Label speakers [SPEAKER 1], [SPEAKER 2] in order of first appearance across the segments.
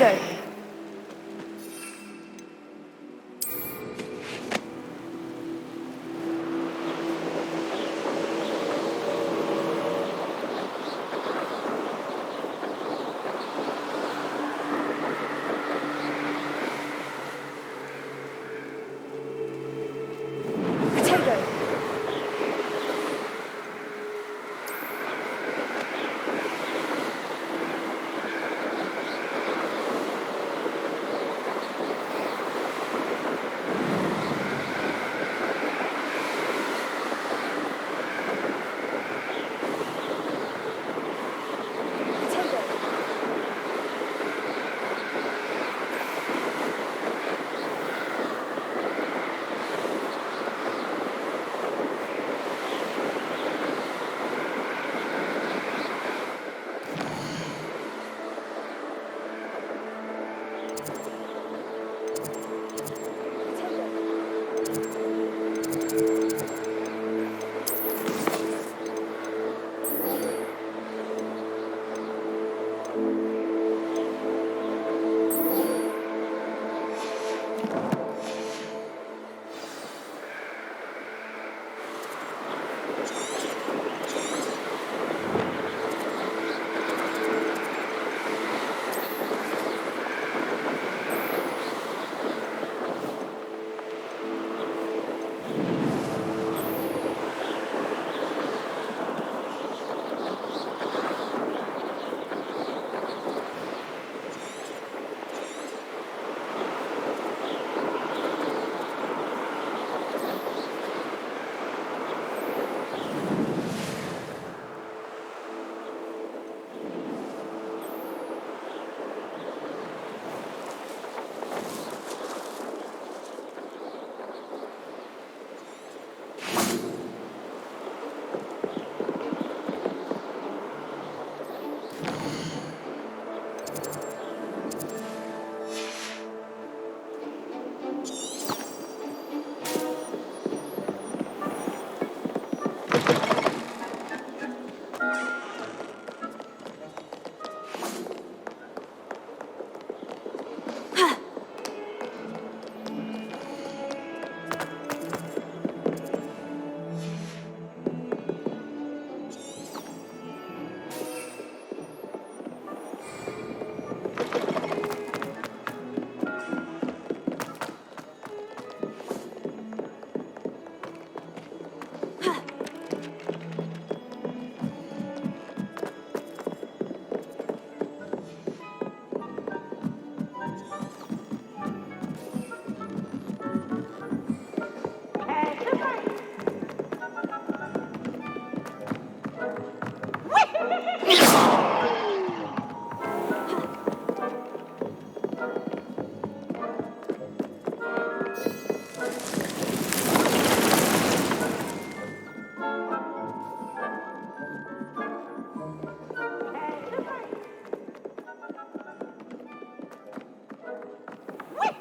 [SPEAKER 1] Potato.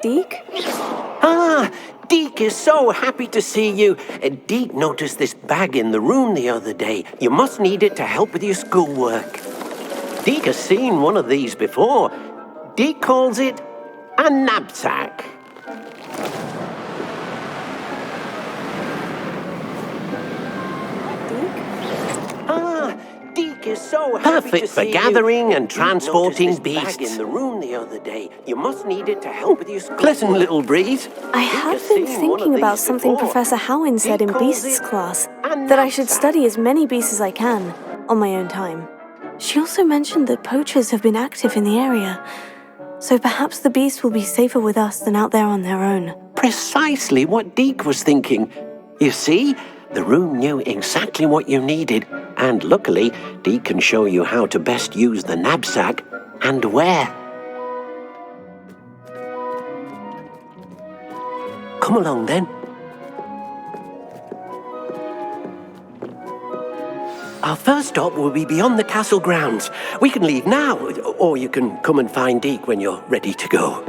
[SPEAKER 2] Deke?
[SPEAKER 3] Ah, Deke is so happy to see you. Deke noticed this bag in the room the other day. You must need it to help with your schoolwork. Deke has seen one of these before. Deke calls it a knapsack. Deke is so happy
[SPEAKER 1] Perfect
[SPEAKER 3] to
[SPEAKER 1] for
[SPEAKER 3] see
[SPEAKER 1] gathering
[SPEAKER 3] you.
[SPEAKER 1] and
[SPEAKER 3] Deke
[SPEAKER 1] transporting
[SPEAKER 3] noticed this
[SPEAKER 1] beasts.
[SPEAKER 3] bag in the room the other day. You must need it to help with your schoolwork.
[SPEAKER 1] Pleasant little breeze.
[SPEAKER 2] I have been thinking about something Professor Howin said in Beasts class, that I should study as many beasts as I can, on my own time. She also mentioned that poachers have been active in the area, so perhaps the beasts will be safer with us than out there on their own.
[SPEAKER 3] Precisely what Deke was thinking. You see, the room knew exactly what you needed, and luckily, Deke can show you how to best use the knapsack and where. Come along then. Our first stop will be beyond the castle grounds. We can leave now, or you can come and find Deke when you're ready to go.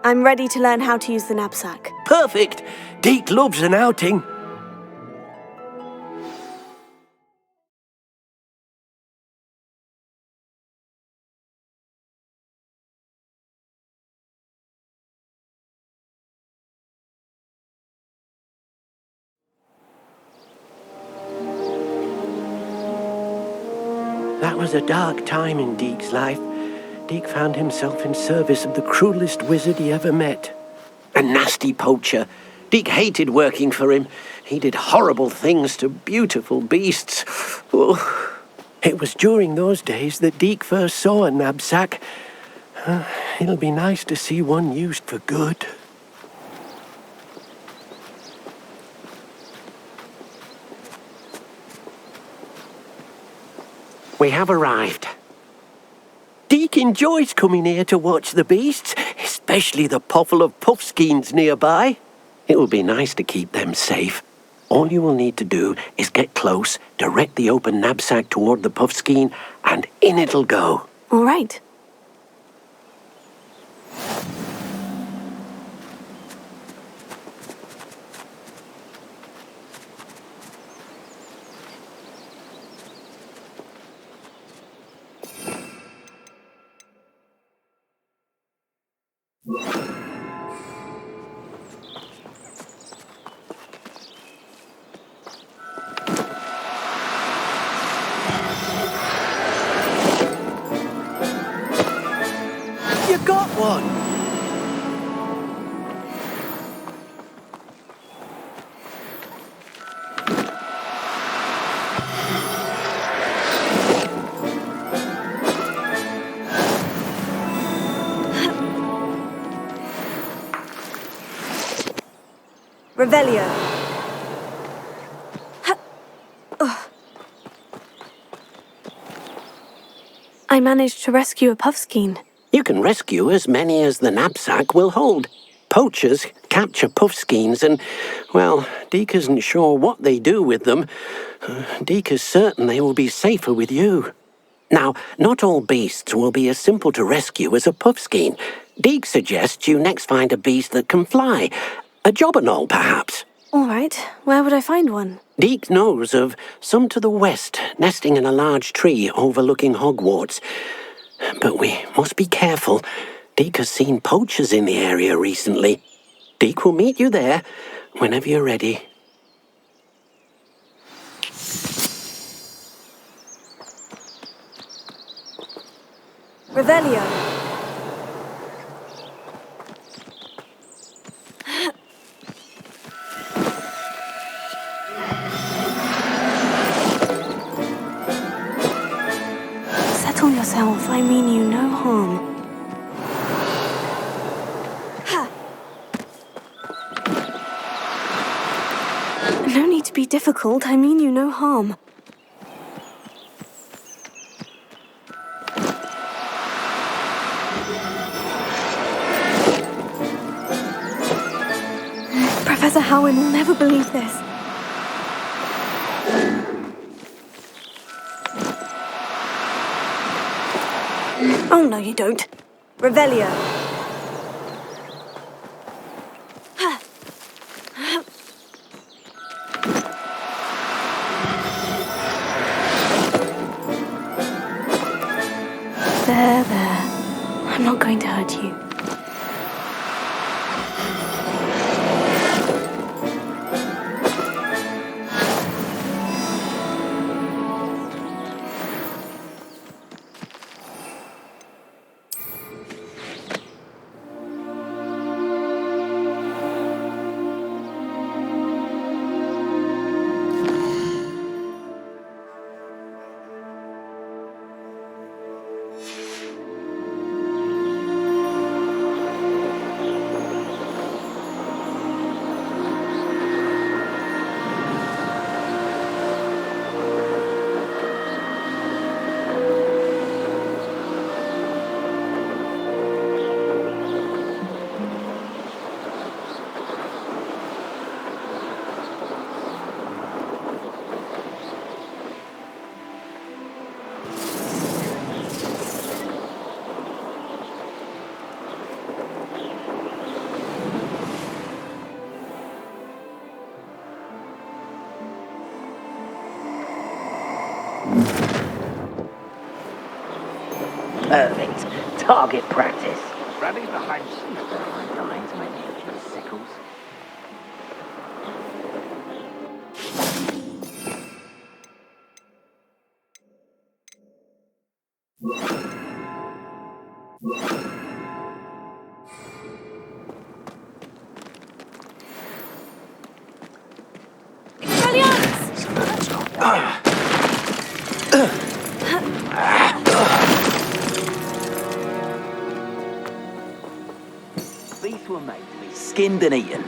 [SPEAKER 2] I'm ready to learn how to use the knapsack.
[SPEAKER 3] Perfect. Deke loves an outing. That was a dark time in Deke's life. Deke found himself in service of the cruelest wizard he ever met. A nasty poacher. Deke hated working for him. He did horrible things to beautiful beasts. Oh. It was during those days that Deke first saw a knapsack. It'll be nice to see one used for good. We have arrived. Deke enjoys coming here to watch the beasts, especially the potful of puffskeins nearby. It will be nice to keep them safe. All you will need to do is get close, direct the open knapsack toward the puffskein, and in it'll go.
[SPEAKER 2] All right.
[SPEAKER 3] You got one!
[SPEAKER 2] Revelio. I managed to rescue a puffskein.
[SPEAKER 3] You can rescue as many as the knapsack will hold. Poachers capture puffskeins and, well, Deke isn't sure what they do with them. Deke is certain they will be safer with you. Now, not all beasts will be as simple to rescue as a puffskein. Deke suggests you next find a beast that can fly. A jobberknoll, perhaps.
[SPEAKER 2] All right, where would I find one?
[SPEAKER 3] Deke knows of some to the west, nesting in a large tree overlooking Hogwarts. But we must be careful. Deke has seen poachers in the area recently. Deke will meet you there whenever you're ready.
[SPEAKER 2] Revelio. Settle yourself, I mean you no harm. No need to be difficult, I mean you no harm. Professor Howin will never believe this. Oh, no, you don't. Revelio. There. I'm not going to hurt you.
[SPEAKER 1] Perfect. Target practice. Running behind lines, my nature sickles. These were made to be skinned and eaten.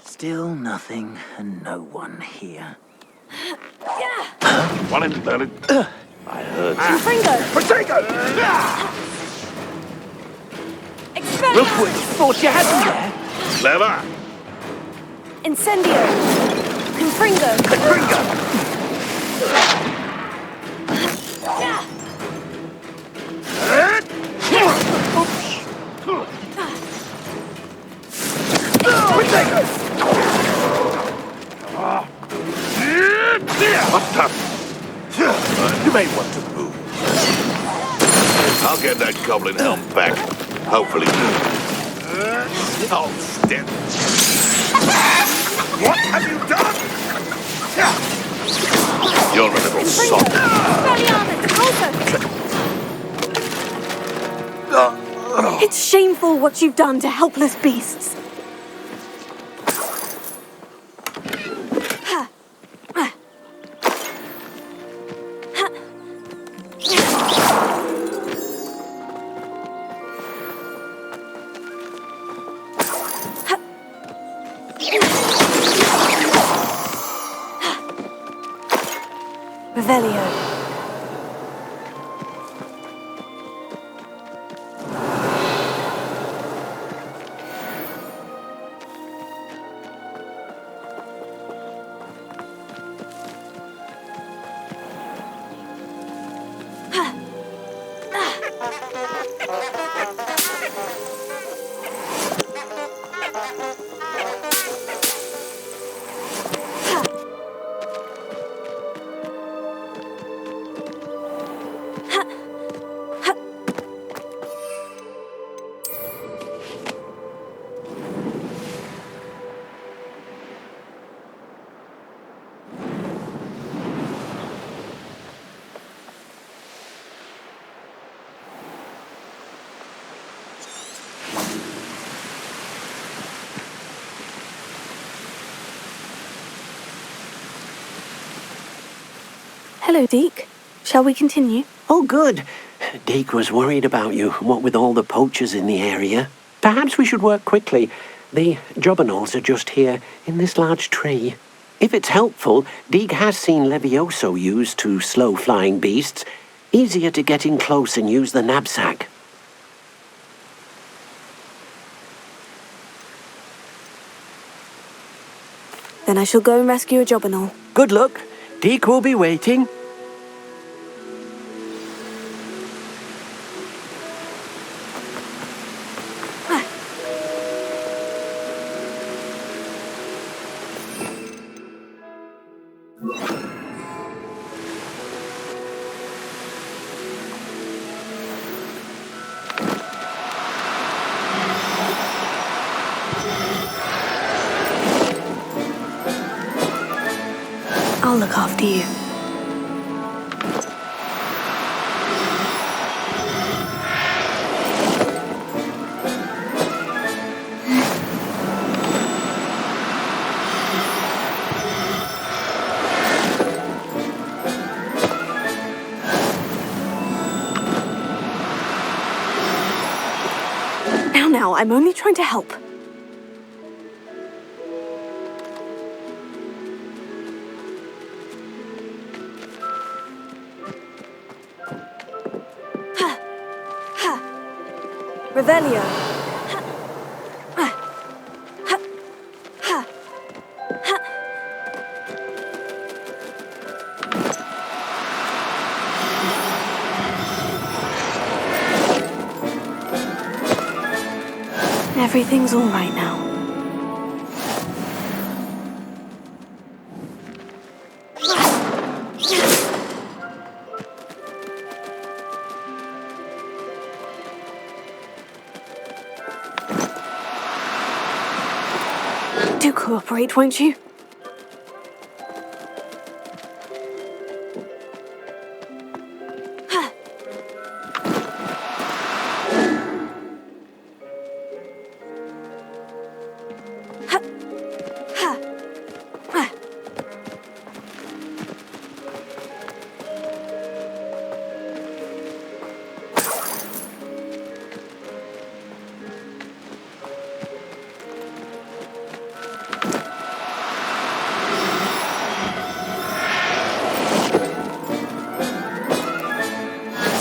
[SPEAKER 1] Still nothing and no one here.
[SPEAKER 4] One in Berlin.
[SPEAKER 3] I heard.
[SPEAKER 2] Fringo!
[SPEAKER 4] Potato!
[SPEAKER 1] Look what you thought you had me there.
[SPEAKER 4] Clever.
[SPEAKER 2] Incendio! Confringo!
[SPEAKER 4] What's tough? You may want to move. I'll get that goblin helm back. Hopefully. Oh, step. What have you done? You're a little sod.
[SPEAKER 2] It's shameful what you've done to helpless beasts. Revelio. Hello, Deke. Shall we continue?
[SPEAKER 3] Oh, good. Deke was worried about you, what with all the poachers in the area. Perhaps we should work quickly. The jobberknolls are just here, in this large tree. If it's helpful, Deke has seen Levioso used to slow flying beasts. Easier to get in close and use the knapsack.
[SPEAKER 2] Then I shall go and rescue a jobberknoll.
[SPEAKER 3] Good luck. Deke will be waiting.
[SPEAKER 2] I'll look after you. Now, I'm only trying to help. Revelio. Everything's all right now. Do cooperate, won't you?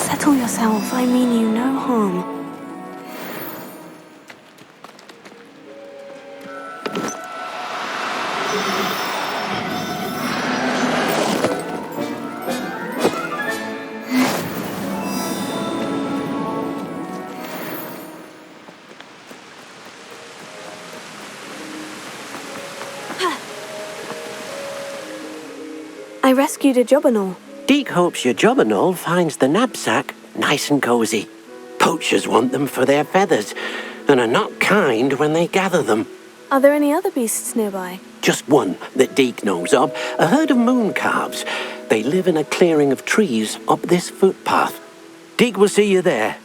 [SPEAKER 2] Settle yourself, I mean you no harm. I rescued a jobberknoll.
[SPEAKER 3] Deke hopes your jobberknoll finds the knapsack nice and cozy. Poachers want them for their feathers, and are not kind when they gather them.
[SPEAKER 2] Are there any other beasts nearby?
[SPEAKER 3] just one that Deke knows of, a herd of moon calves. They live in a clearing of trees up this footpath. Deke will see you there.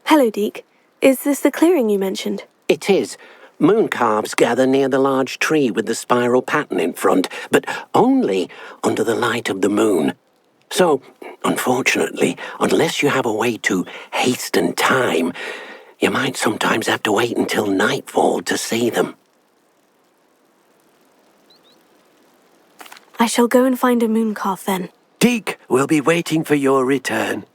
[SPEAKER 2] Hello, Deke. Is this the clearing you mentioned?
[SPEAKER 3] It is. Moon calves gather near the large tree with the spiral pattern in front, but only under the light of the moon. So, unfortunately, unless you have a way to hasten time, you might sometimes have to wait until nightfall to see them.
[SPEAKER 2] I shall go and find a moon calf then.
[SPEAKER 3] Deke will be waiting for your return.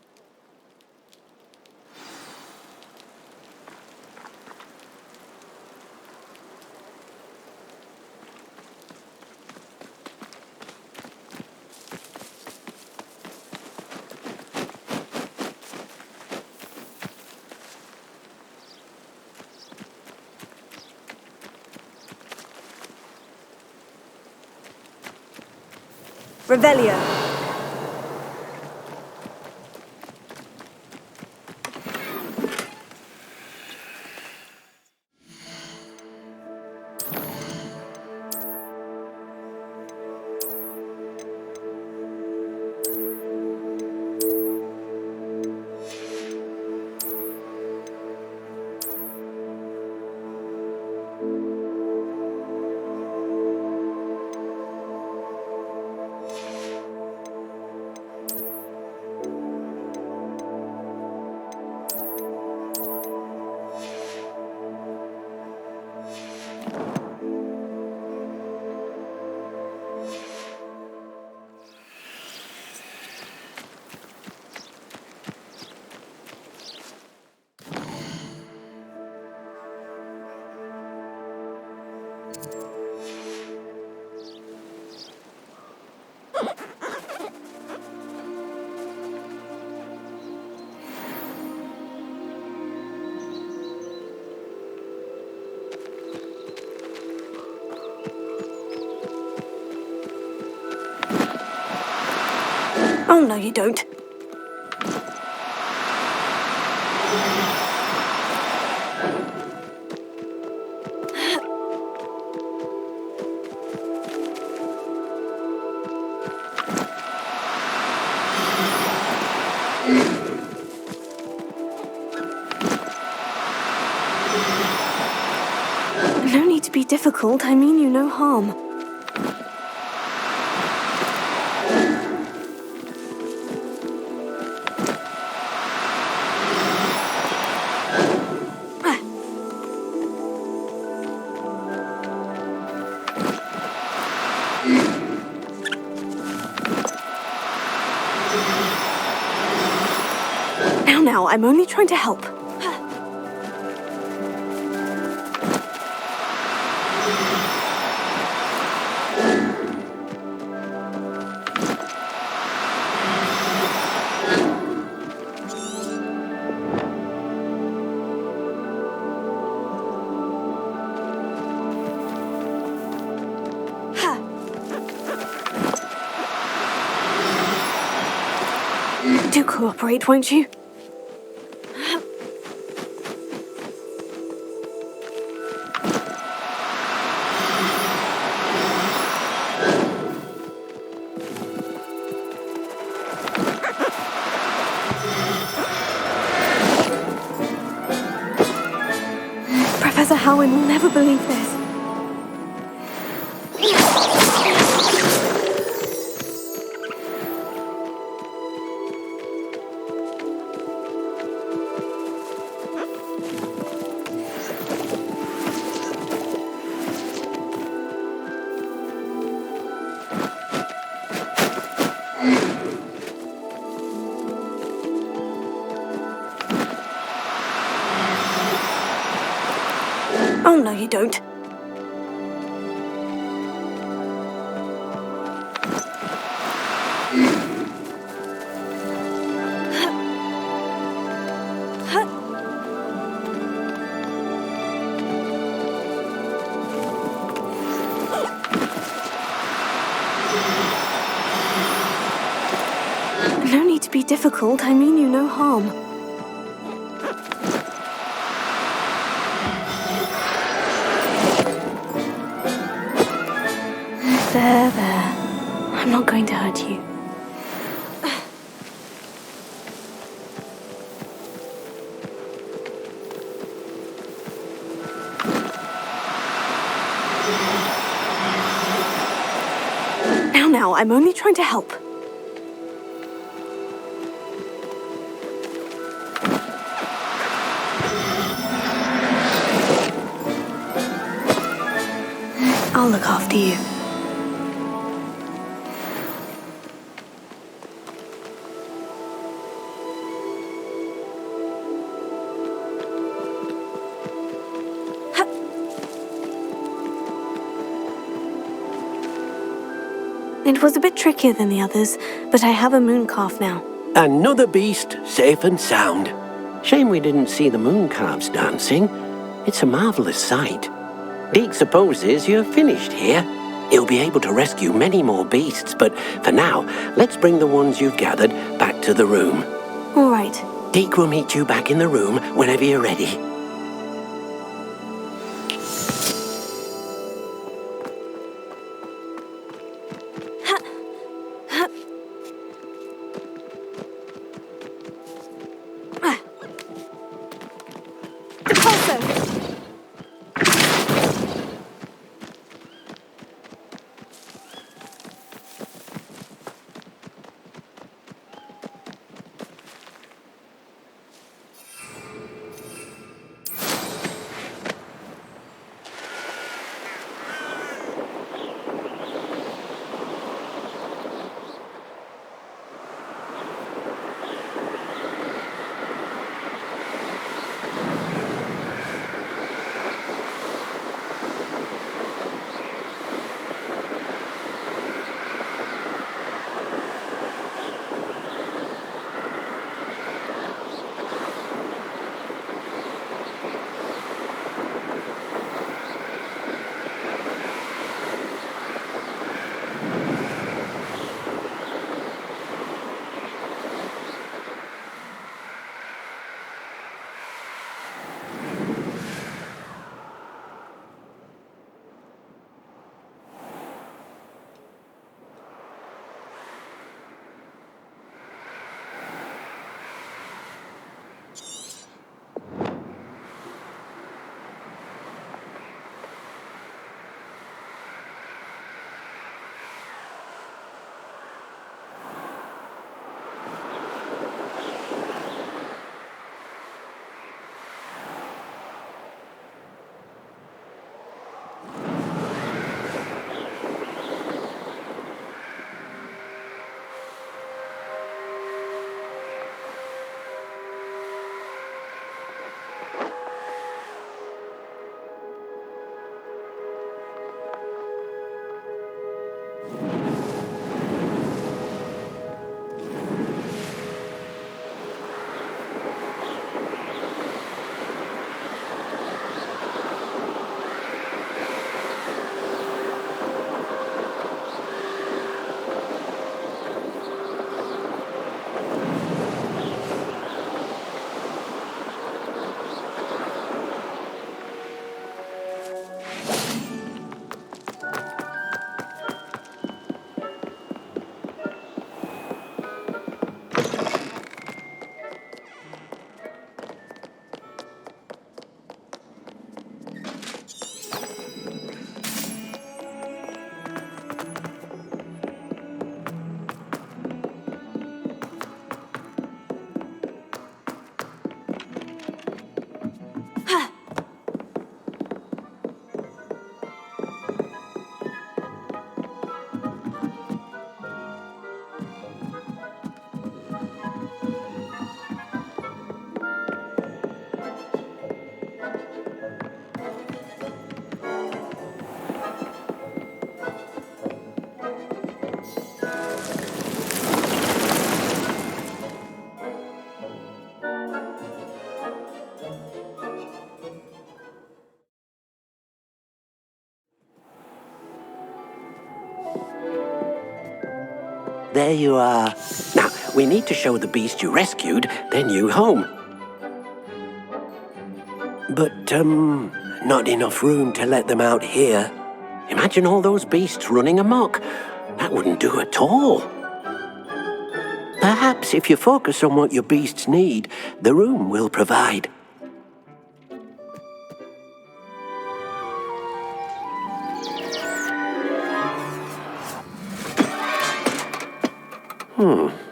[SPEAKER 2] Revelio. Oh, no, you don't. No need to be difficult. I mean you no harm. Now, I'm only trying to help. Do cooperate, won't you? Professor Howin will never believe this. Oh, no, you don't. No need to be difficult. I mean you no harm. There. I'm not going to hurt you. Now, I'm only trying to help. I'll look after you. It was a bit trickier than the others, but I have a moon calf now.
[SPEAKER 3] Another beast, safe and sound. Shame we didn't see the moon calves dancing. It's a marvelous sight. Deke supposes you're finished here. He'll be able to rescue many more beasts, but for now, let's bring the ones you've gathered back to the room.
[SPEAKER 2] All right.
[SPEAKER 3] Deke will meet you back in the room whenever you're ready. there you are. Now, we need to show the beast you rescued their new home. But, not enough room to let them out here. Imagine all those beasts running amok. That wouldn't do at all. Perhaps if you focus on what your beasts need, the room will provide.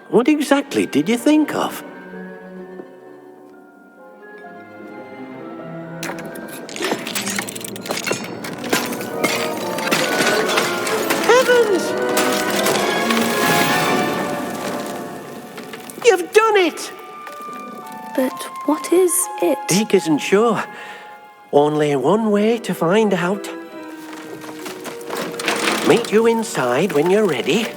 [SPEAKER 3] What exactly did you think of? Heavens! You've done it!
[SPEAKER 2] But what is it?
[SPEAKER 3] Deke isn't sure. Only one way to find out. Meet you inside when you're ready.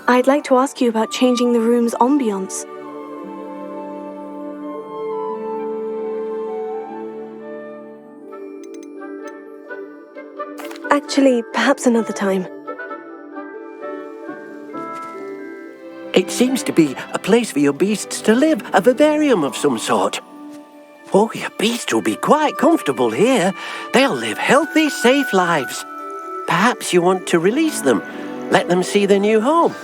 [SPEAKER 2] I'd like to ask you about changing the room's ambience. Actually, perhaps another time.
[SPEAKER 3] It seems to be a place for your beasts to live, a vivarium of some sort. Oh, your beasts will be quite comfortable here. They'll live healthy, safe lives. Perhaps you want to release them, let them see their new home.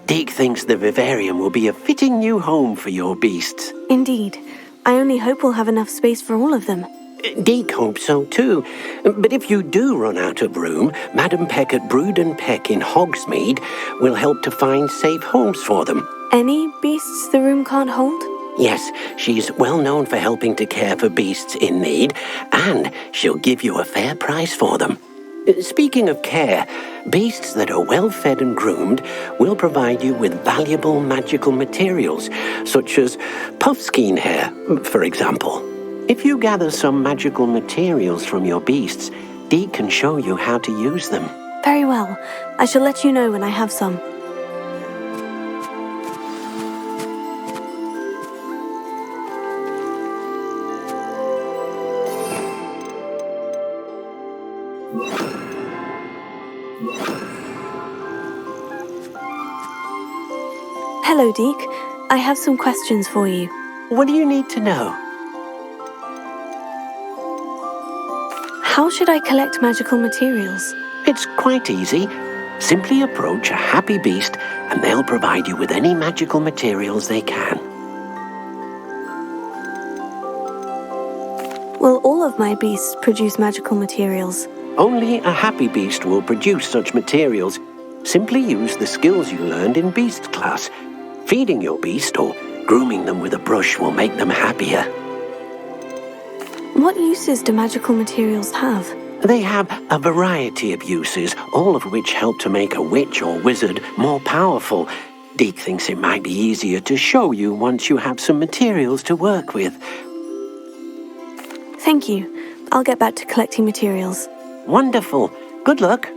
[SPEAKER 3] Deke thinks the vivarium will be a fitting new home for your beasts.
[SPEAKER 2] Indeed. I only hope we'll have enough space for all of them.
[SPEAKER 3] Deke hopes so too. But if you do run out of room, Madam Peck at Brood and Peck in Hogsmeade will help to find safe homes for them.
[SPEAKER 2] Any beasts the room can't hold?
[SPEAKER 3] Yes, she's well known for helping to care for beasts in need, and she'll give you a fair price for them. Speaking of care, beasts that are well fed and groomed will provide you with valuable magical materials, such as puffskein hair, for example. If you gather some magical materials from your beasts, Deke can show you how to use them.
[SPEAKER 2] Very well. I shall let you know when I have some. Hello, Deke. I have some questions for you.
[SPEAKER 3] What do you need to know?
[SPEAKER 2] How should I collect magical materials?
[SPEAKER 3] It's quite easy. Simply approach a happy beast and they'll provide you with any magical materials they can.
[SPEAKER 2] Will all of my beasts produce magical materials?
[SPEAKER 3] Only a happy beast will produce such materials. Simply use the skills you learned in beast class. Feeding your beast or grooming them with a brush will make them happier.
[SPEAKER 2] What uses do magical materials have?
[SPEAKER 3] They have a variety of uses, all of which help to make a witch or wizard more powerful. Deke thinks it might be easier to show you once you have some materials to work with.
[SPEAKER 2] Thank you. I'll get back to collecting materials.
[SPEAKER 3] Wonderful. Good luck.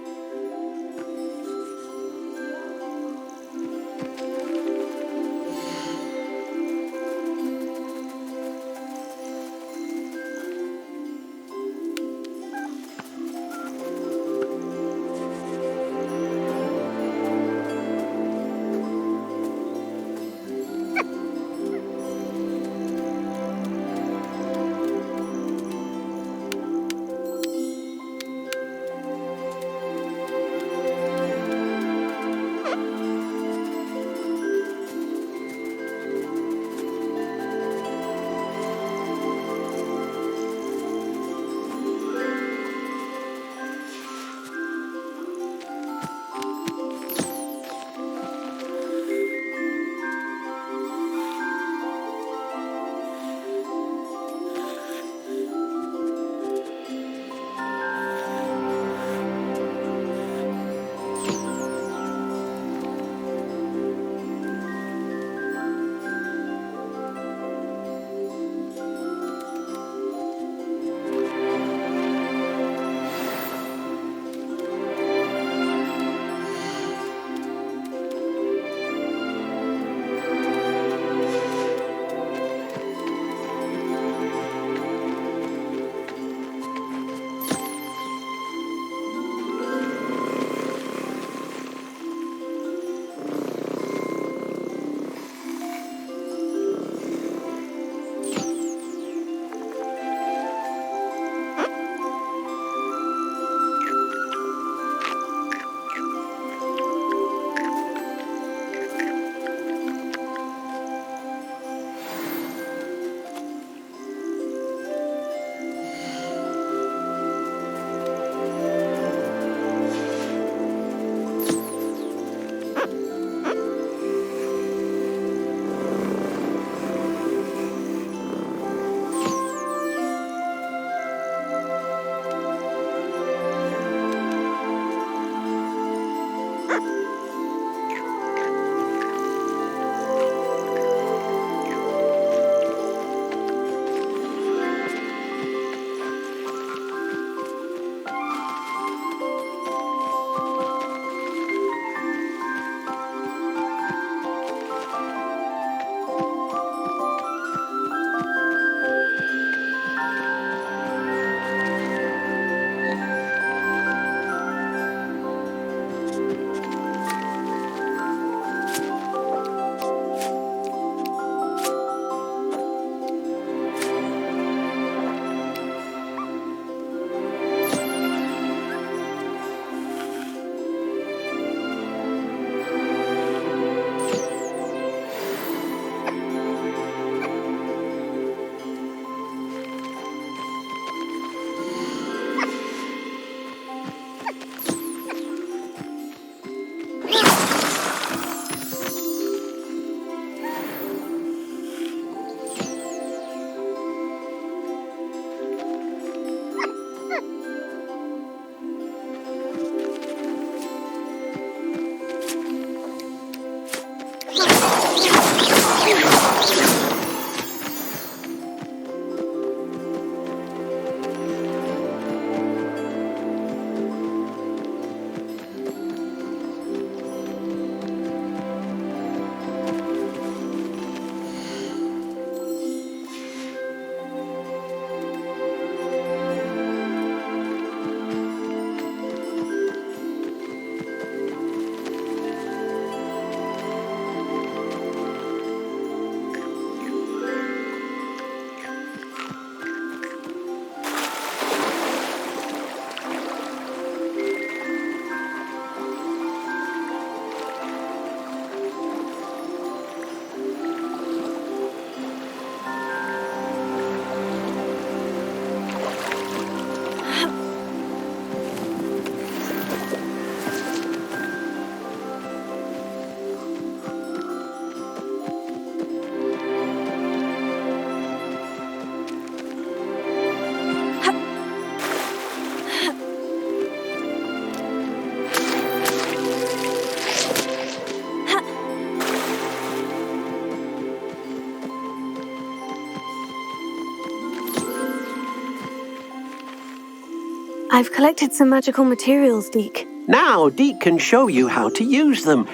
[SPEAKER 2] I've collected some magical materials, Deke.
[SPEAKER 3] Now, Deke can show you how to use them.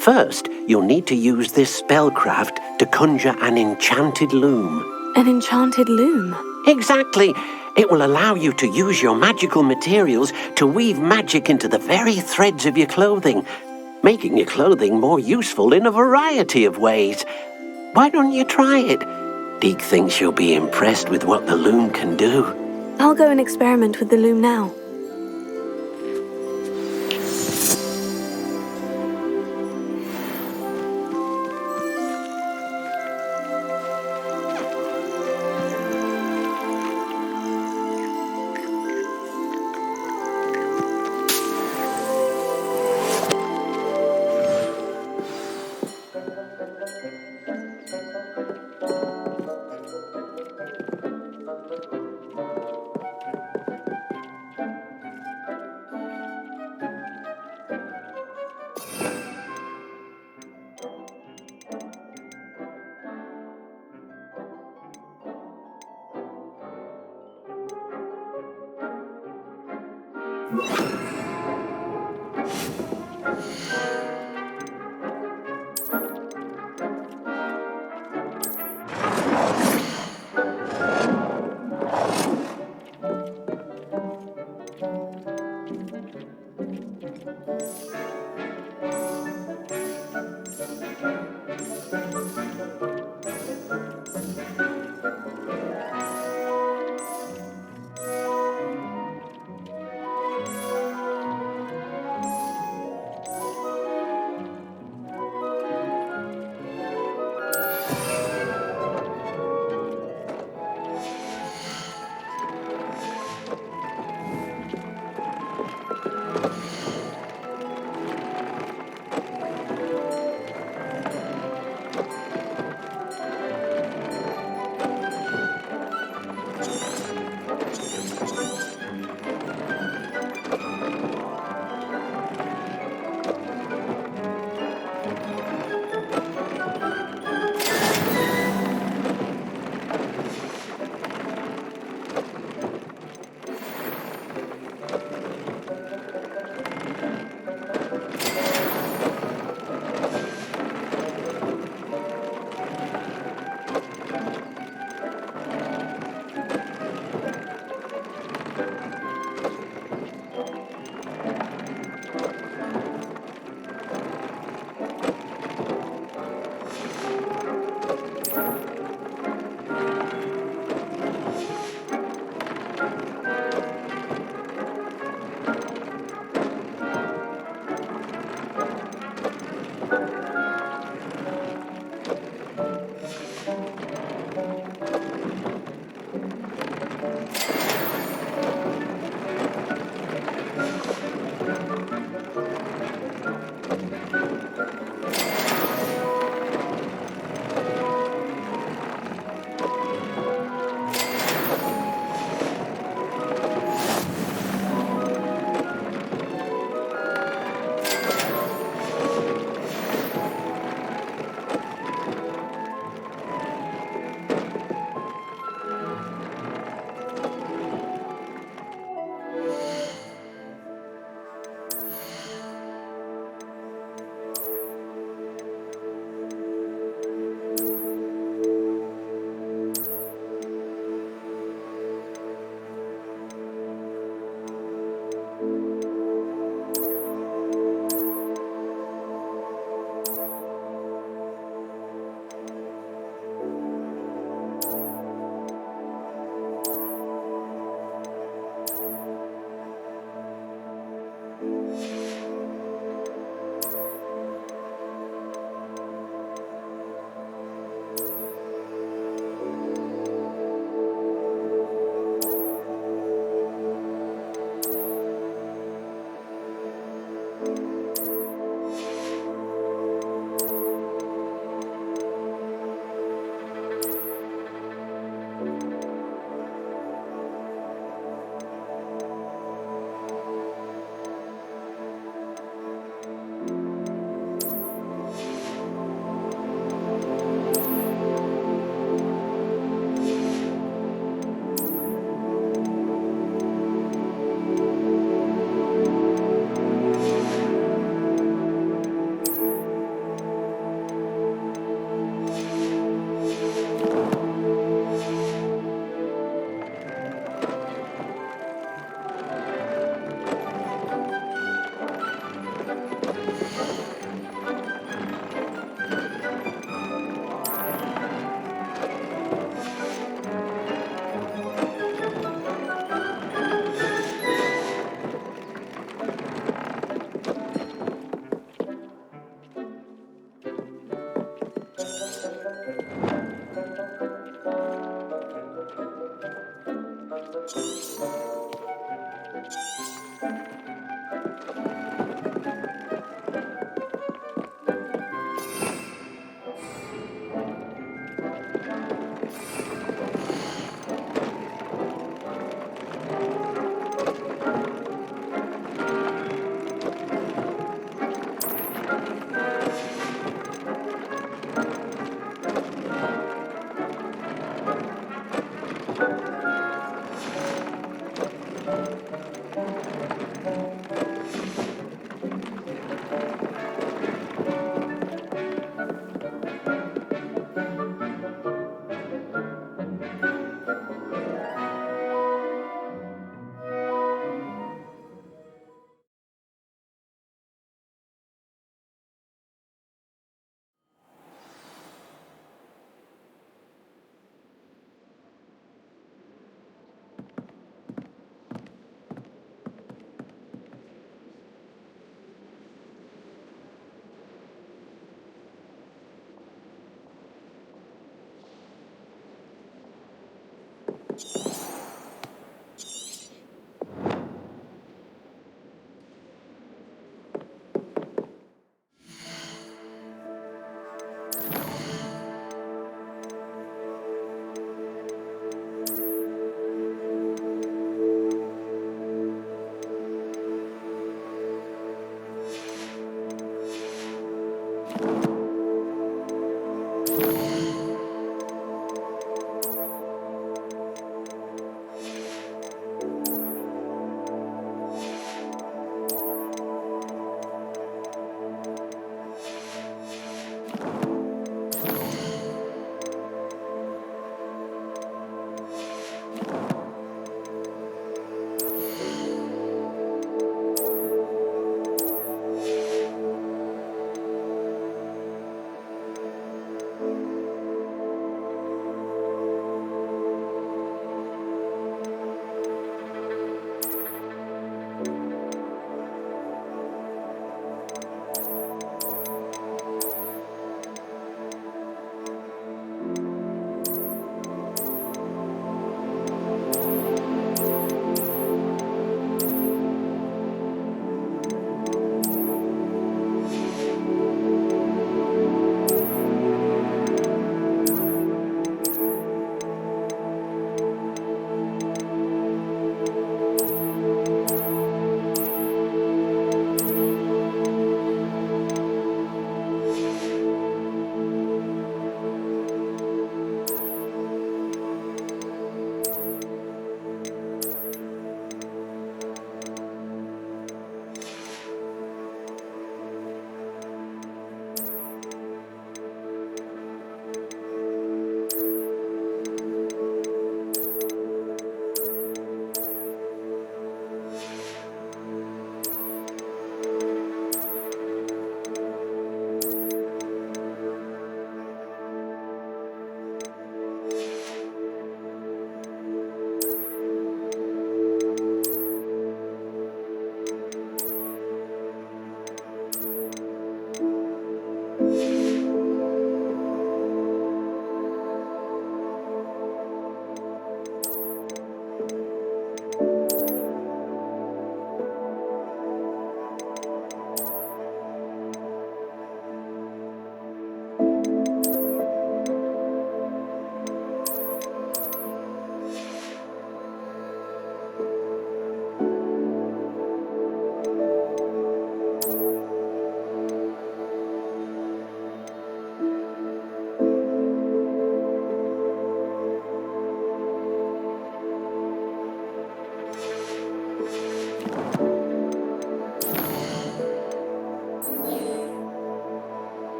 [SPEAKER 3] First, you'll need to use this spellcraft to conjure an enchanted loom.
[SPEAKER 2] An enchanted loom?
[SPEAKER 3] Exactly. It will allow you to use your magical materials to weave magic into the very threads of your clothing, making your clothing more useful in a variety of ways. Why don't you try it? Deke thinks you'll be impressed with what the loom can do.
[SPEAKER 2] I'll go and experiment with the loom now.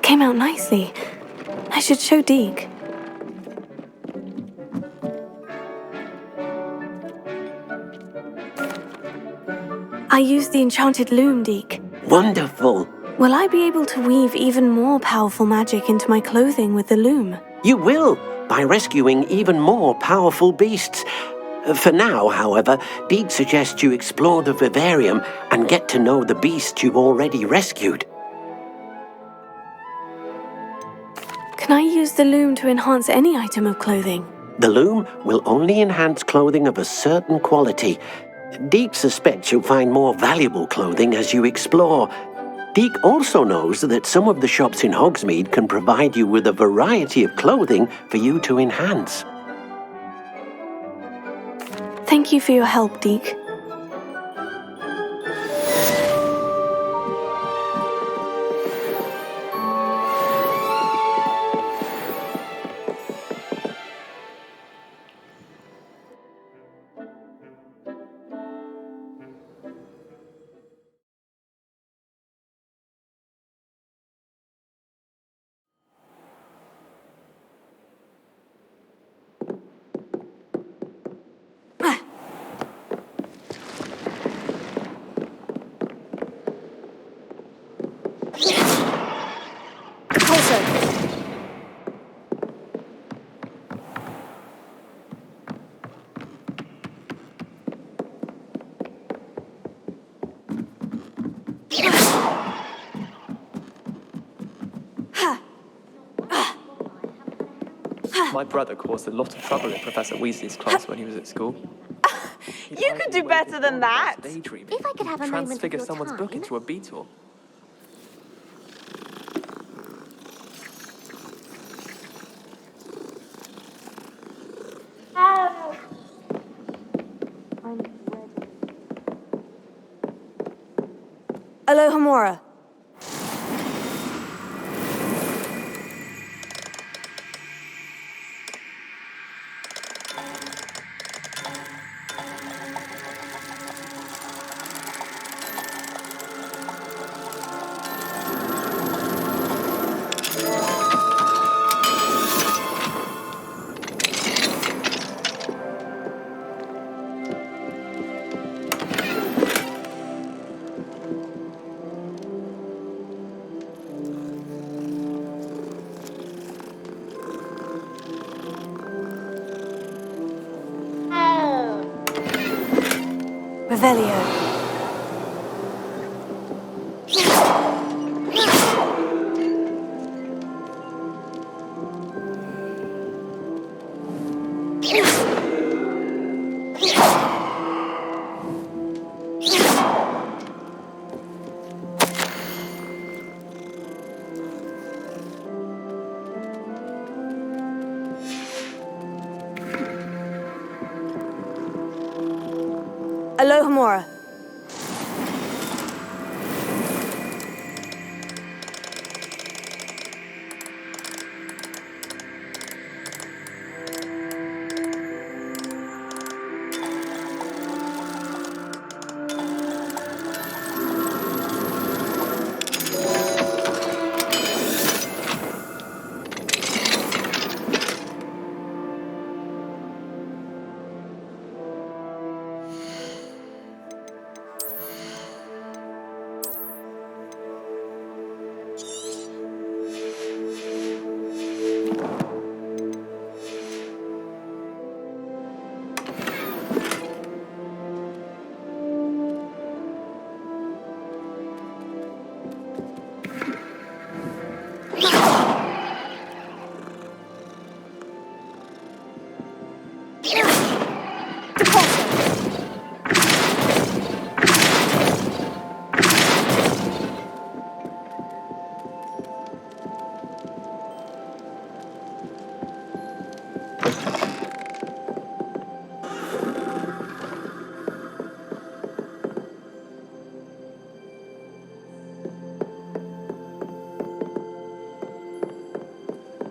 [SPEAKER 2] came out nicely. I should show Deke. I used the enchanted loom, Deke.
[SPEAKER 3] Wonderful.
[SPEAKER 2] Will I be able to weave even more powerful magic into my clothing with the loom?
[SPEAKER 3] You will, by rescuing even more powerful beasts. For now, however, Deke suggests you explore the vivarium and get to know the beasts you've already rescued.
[SPEAKER 2] Can I use the loom to enhance any item of clothing?
[SPEAKER 3] The loom will only enhance clothing of a certain quality. Deke suspects you'll find more valuable clothing as you explore. Deke also knows that some of the shops in Hogsmeade can provide you with a variety of clothing for you to enhance.
[SPEAKER 2] Thank you for your help, Deke.
[SPEAKER 5] My brother caused a lot of trouble in Professor Weasley's class when he was at school.
[SPEAKER 6] You could do better than that.
[SPEAKER 5] Daydreaming.
[SPEAKER 7] If I could have a moment of
[SPEAKER 5] Transfigure
[SPEAKER 7] your
[SPEAKER 5] someone's book
[SPEAKER 7] time.
[SPEAKER 5] into a beetle.
[SPEAKER 2] Alohomora. Revelio. Alohomora.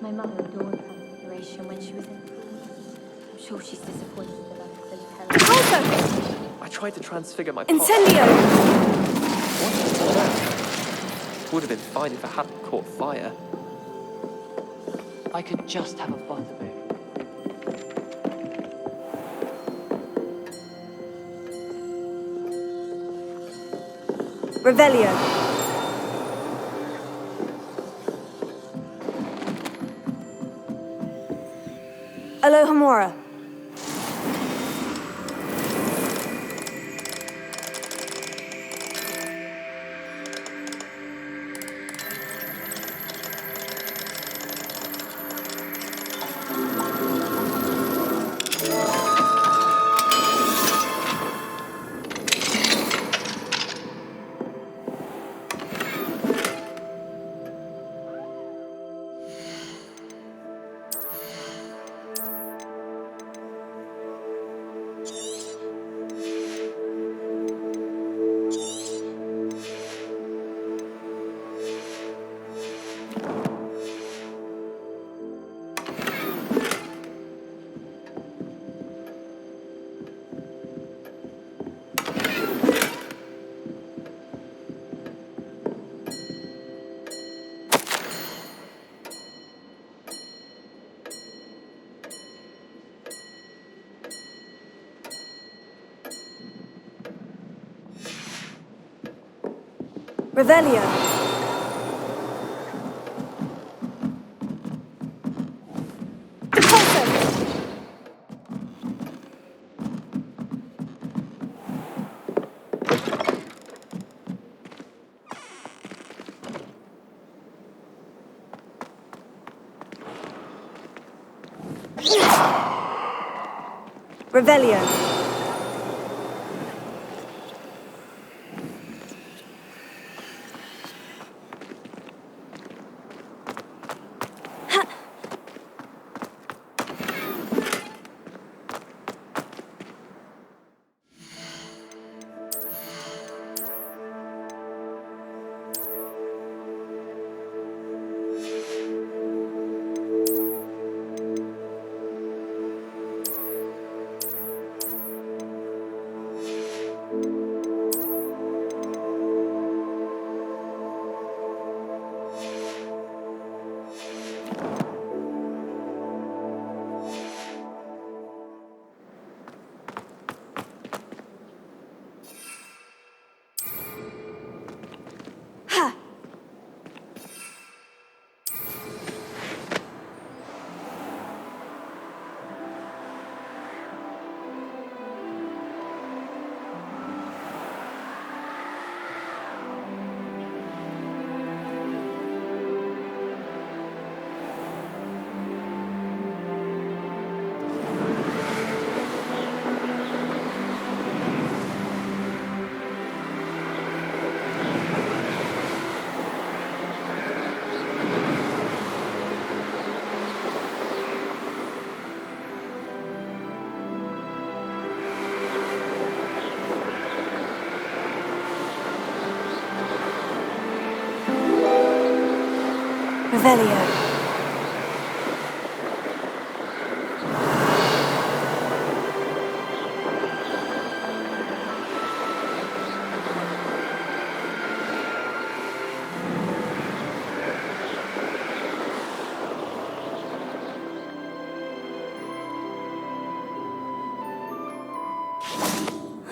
[SPEAKER 7] My mother adored Transfiguration when she was in school. I'm sure she's disappointed that I couldn't tell her.
[SPEAKER 2] Also,
[SPEAKER 5] I tried to transfigure my
[SPEAKER 2] Incendio.
[SPEAKER 5] What is that? would have been fine if it hadn't caught fire.
[SPEAKER 1] I could just have a butterbeer.
[SPEAKER 2] Revelio. Alohomora. Revelio. Revelio. Revelio.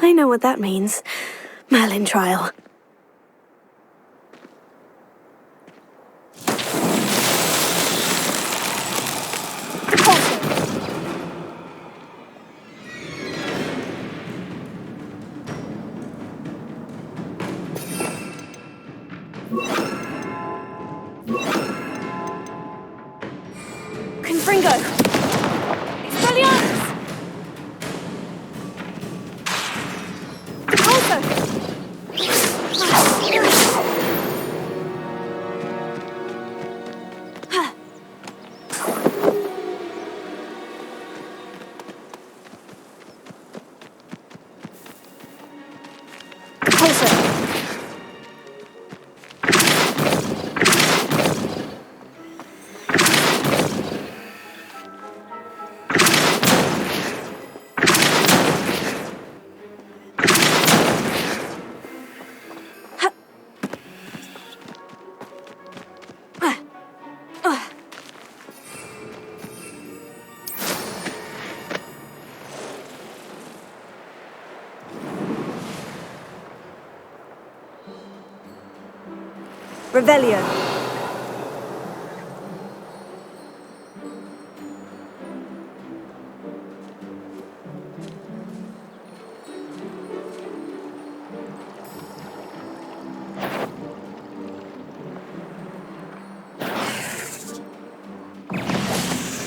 [SPEAKER 2] I know what that means. Merlin trial. Confringo! Expelliarmus! Also! Revelio.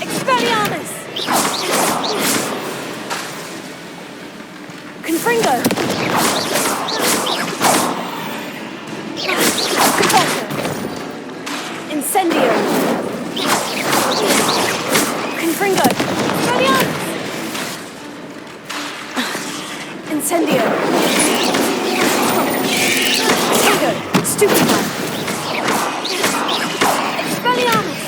[SPEAKER 2] Expelliarmus! Confringo! Incendio! Confringo! Expelliarmus! Incendio! Confringo! Stupefy! Expelliarmus!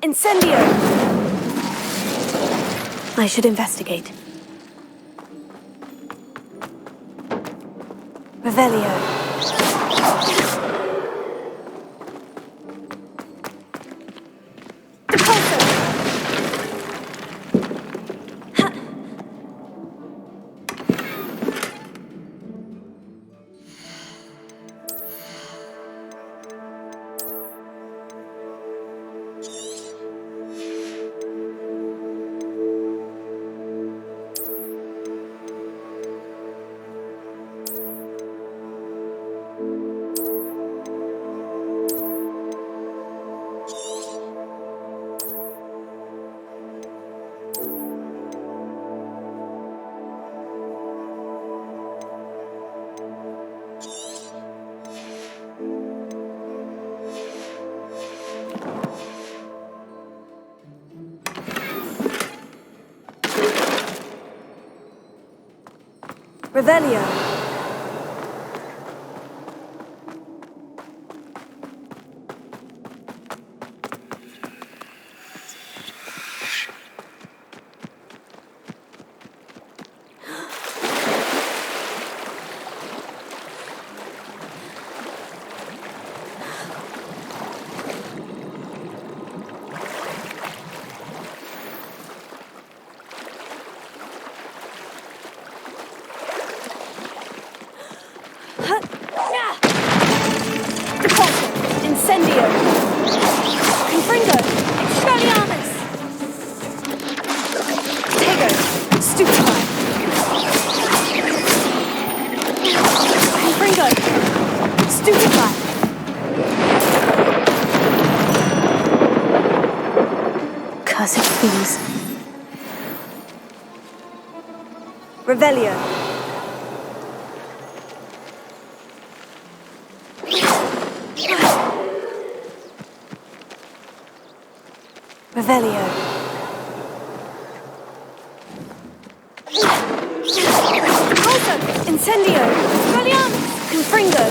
[SPEAKER 2] Incendio! I should investigate. Revelio. Depulso! Revelio. Incendio! Confringo! Expelliarmus! Tego! Stupefy! Confringo! Stupefy! Cursed thieves. Revelio. Revelio. Also, Incendio. Expelliarmus. Confringo.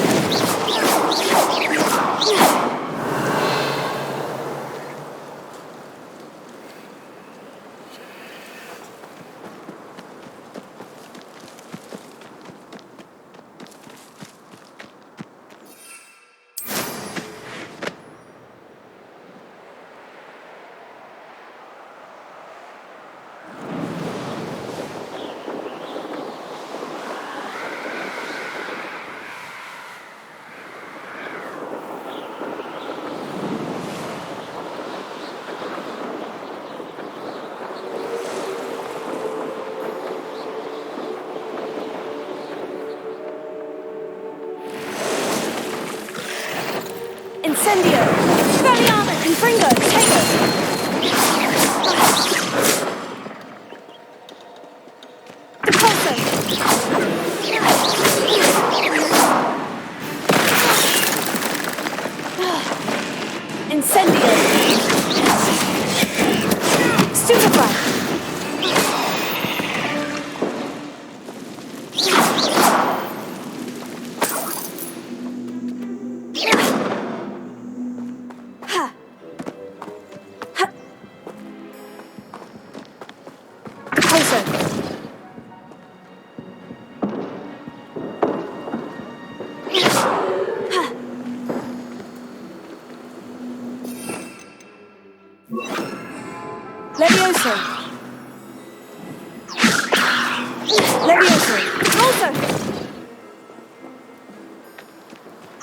[SPEAKER 2] Incendio! Expelliarmus! Confringo! Tego! Depulso! Incendio! Stupefy!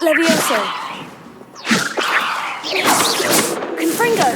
[SPEAKER 2] Levioso. Confringo.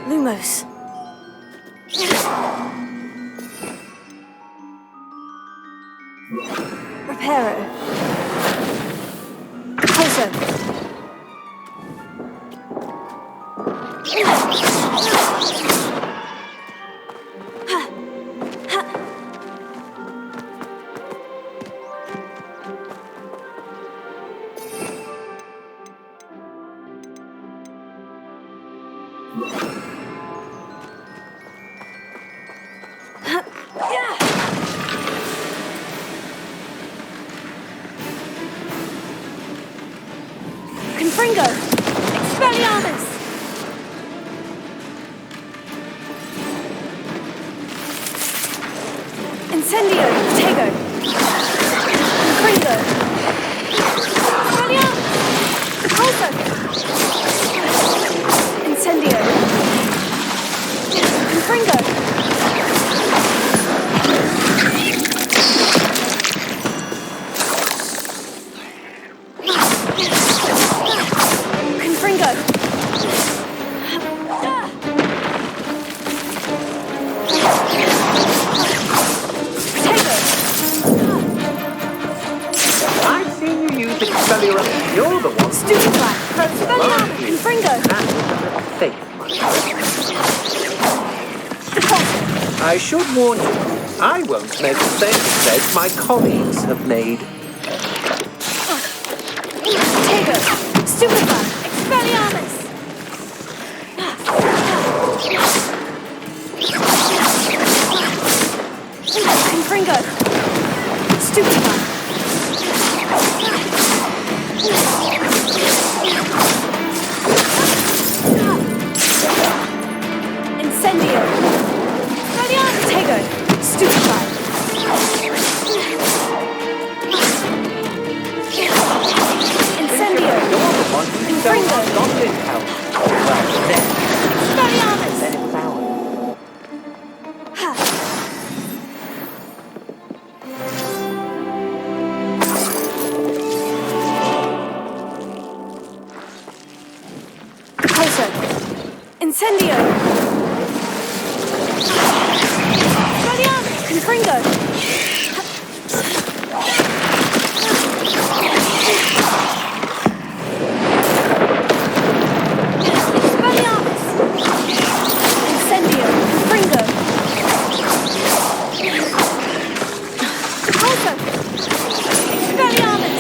[SPEAKER 2] Lumos. Reparo. Pozo. Confringo! Expelliarmus! Incendio! Tego! Confringo! Expelliarmus! Also! Incendio! Confringo!
[SPEAKER 3] You're the one.
[SPEAKER 2] Stupefy! Expelliarmus! Confringo!
[SPEAKER 3] Think, I should warn you, I won't make the same mistakes my colleagues have made.
[SPEAKER 2] Tego! Stupefy! Expelliarmus! Confringo! Stupefy! Incendio! Expelliarmus! Tego! Stupefy! Incendio! Confringo! Expelliarmus! Incendio! Expelliarmus! Confringo! Expelliarmus! Incendio! Confringo! Also! Expelliarmus!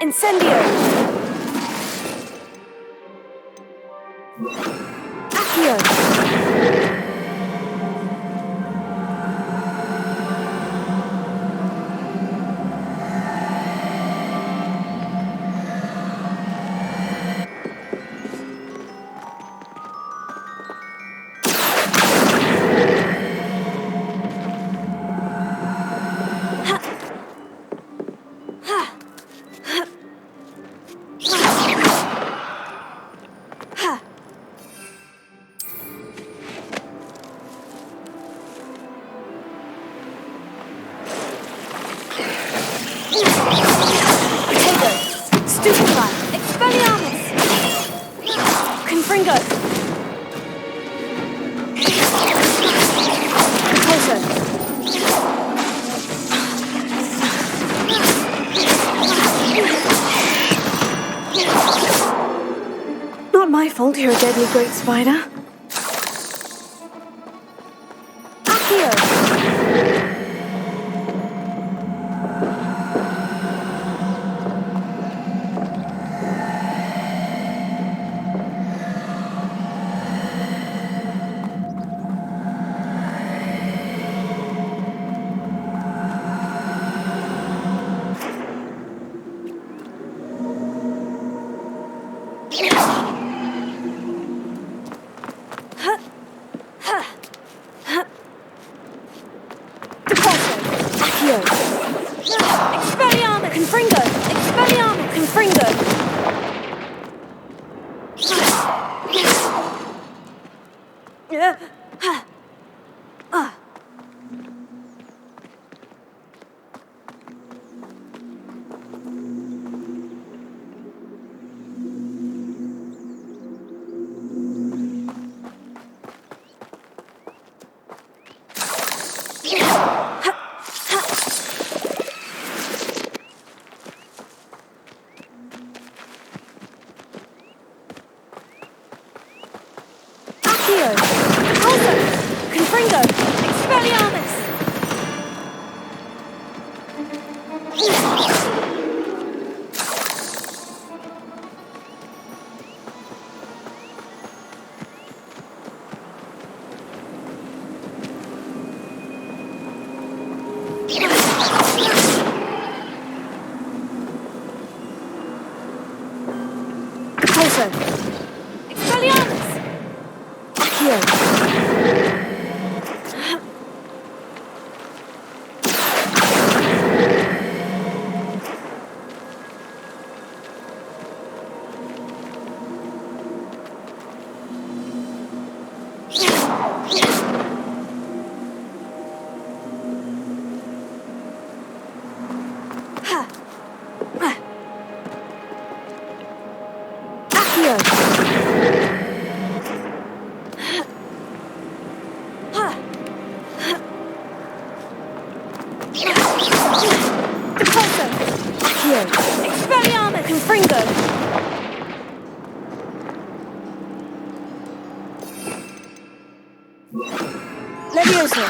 [SPEAKER 2] Incendio! Accio! Potato. Stupefy. Expelliarmus. Confringo. Potato. Not my fault you're a deadly great spider. Accio. Expelliarmus! Confringo! Expelliarmus! Confringo! Confringo! Expelliarmus! Expelliarmus! Accio! Expelliarmus! Confringo! Levioso!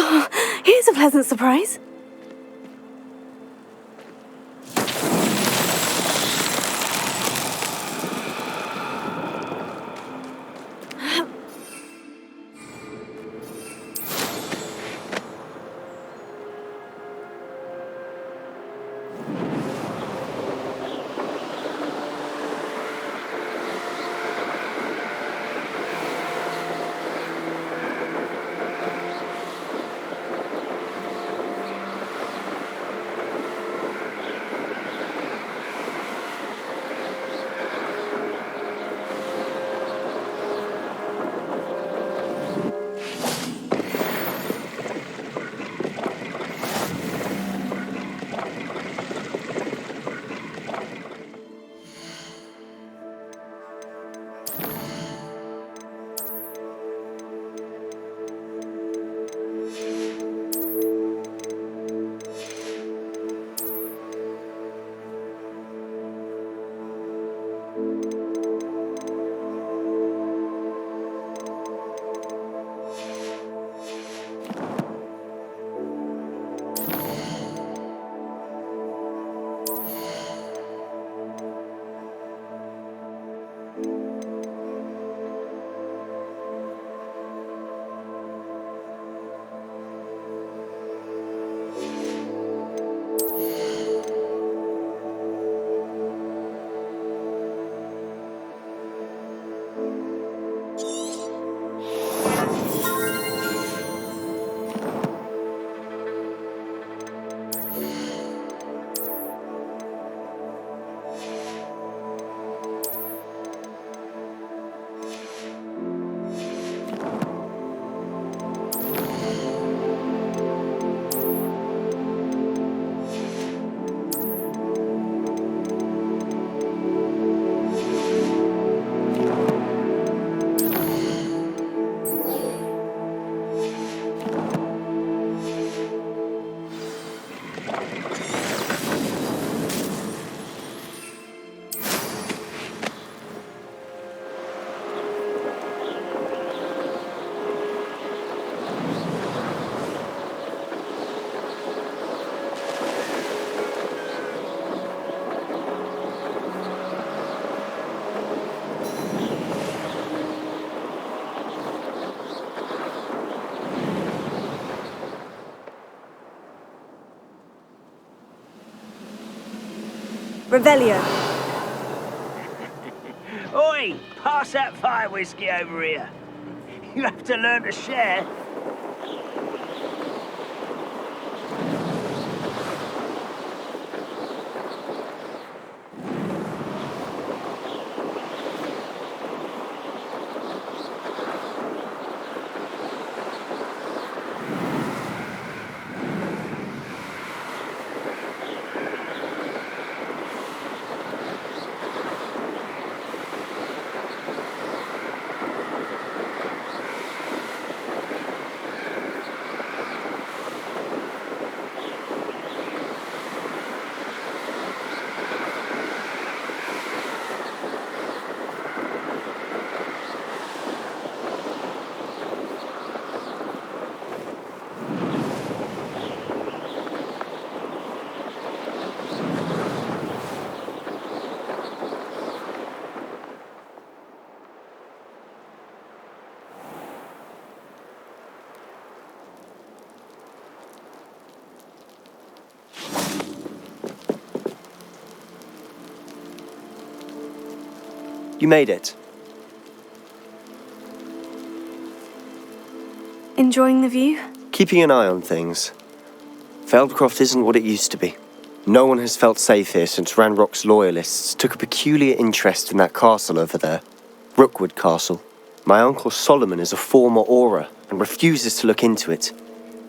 [SPEAKER 2] Oh, here's a pleasant surprise. Revelio.
[SPEAKER 1] Oi! Pass that fire whiskey over here. You have to learn to share.
[SPEAKER 8] You made it.
[SPEAKER 2] Enjoying the view?
[SPEAKER 8] Keeping an eye on things. Feldcroft isn't what it used to be. No one has felt safe here since Ranrock's loyalists took a peculiar interest in that castle over there. Rookwood Castle. My uncle Solomon is a former Auror and refuses to look into it,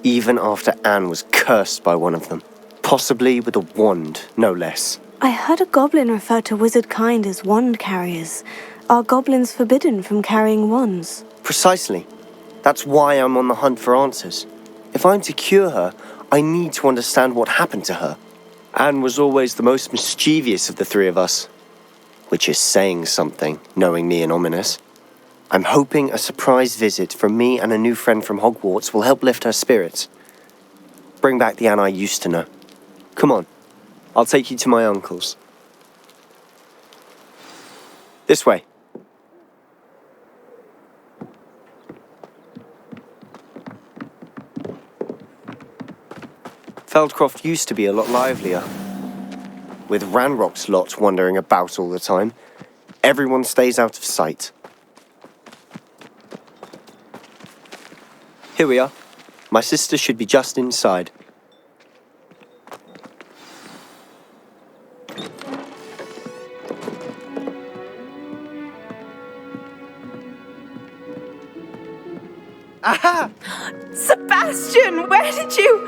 [SPEAKER 8] even after Anne was cursed by one of them. Possibly with a wand, no less.
[SPEAKER 2] I heard a goblin refer to wizard kind as wand carriers. Are goblins forbidden from carrying wands?
[SPEAKER 8] Precisely. That's why I'm on the hunt for answers. If I'm to cure her, I need to understand what happened to her. Anne was always the most mischievous of the three of us. Which is saying something, knowing me and ominous. I'm hoping a surprise visit from me and a new friend from Hogwarts will help lift her spirits. Bring back the Anne I used to know. Come on, I'll take you to my uncle's. This way. Feldcroft used to be a lot livelier. With Ranrock's lot wandering about all the time, everyone stays out of sight. Here we are. My sister should be just inside.
[SPEAKER 6] Aha! Sebastian, where did you...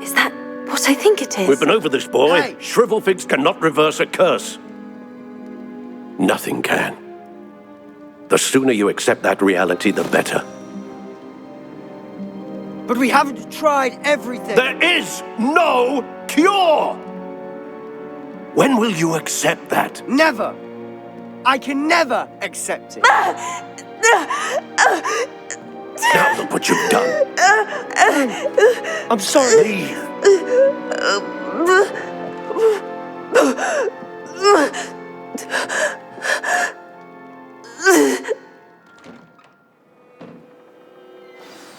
[SPEAKER 2] Is that what I think it is?
[SPEAKER 3] We've been over this, boy. Shrivelfigs cannot reverse a curse. Nothing can. The sooner you accept that reality, the better.
[SPEAKER 9] But we haven't tried everything.
[SPEAKER 3] There is no cure! When will you accept that?
[SPEAKER 9] Never. I can never accept it.
[SPEAKER 3] Now look what you've done.
[SPEAKER 8] I'm sorry.
[SPEAKER 3] Leave.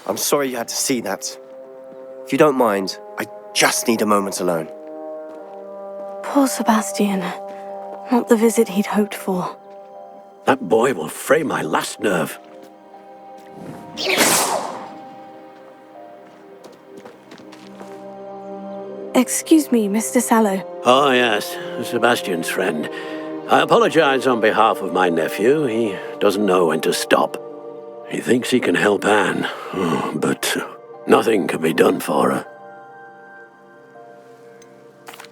[SPEAKER 8] I'm sorry you had to see that. If you don't mind, I just need a moment alone.
[SPEAKER 2] Poor Sebastian. Not the visit he'd hoped for.
[SPEAKER 3] That boy will fray my last nerve.
[SPEAKER 2] Excuse me, Mr. Sallow.
[SPEAKER 3] Oh, yes, Sebastian's friend. I apologize on behalf of my nephew. He doesn't know when to stop. He thinks he can help Anne, but nothing can be done for her.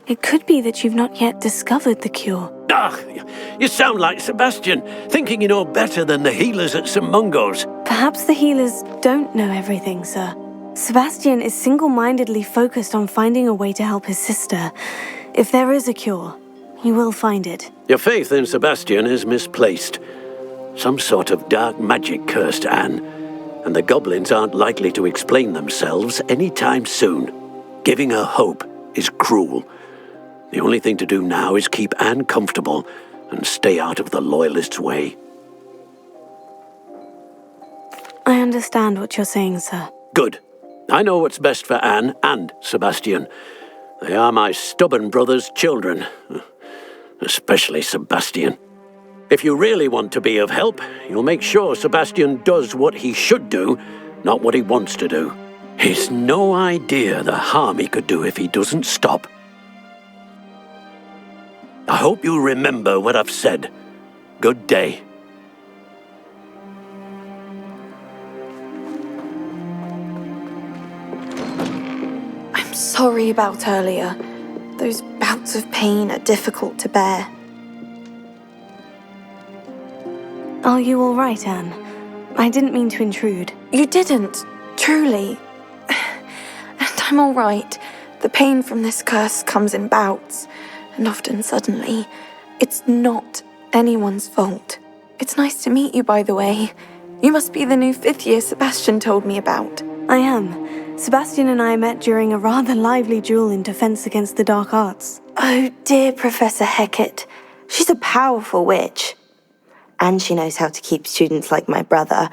[SPEAKER 2] It could be that you've not yet discovered the cure.
[SPEAKER 3] Ah, you sound like Sebastian, thinking you know better than the healers at St. Mungo's.
[SPEAKER 2] Perhaps the healers don't know everything, sir. Sebastian is single-mindedly focused on finding a way to help his sister. If there is a cure, he will find it.
[SPEAKER 3] Your faith in Sebastian is misplaced. Some sort of dark magic cursed Anne, and the goblins aren't likely to explain themselves anytime soon. Giving her hope is cruel. The only thing to do now is keep Anne comfortable and stay out of the Loyalists' way.
[SPEAKER 2] I understand what you're saying, sir.
[SPEAKER 3] Good. I know what's best for Anne and Sebastian. They are my stubborn brother's children, especially Sebastian. If you really want to be of help, you'll make sure Sebastian does what he should do, not what he wants to do. He's no idea the harm he could do if he doesn't stop. I hope you remember what I've said. Good day.
[SPEAKER 6] I'm sorry about earlier. Those bouts of pain are difficult to bear.
[SPEAKER 2] Are you all right, Anne? I didn't mean to intrude.
[SPEAKER 6] You didn't, truly. And I'm all right. The pain from this curse comes in bouts, and often suddenly. It's not anyone's fault. It's nice to meet you, by the way. You must be the new 5th year Sebastian told me about.
[SPEAKER 2] I am. Sebastian and I met during a rather lively duel in defense against the dark arts.
[SPEAKER 6] Oh, dear Professor Hecat. She's a powerful witch. And she knows how to keep students like my brother,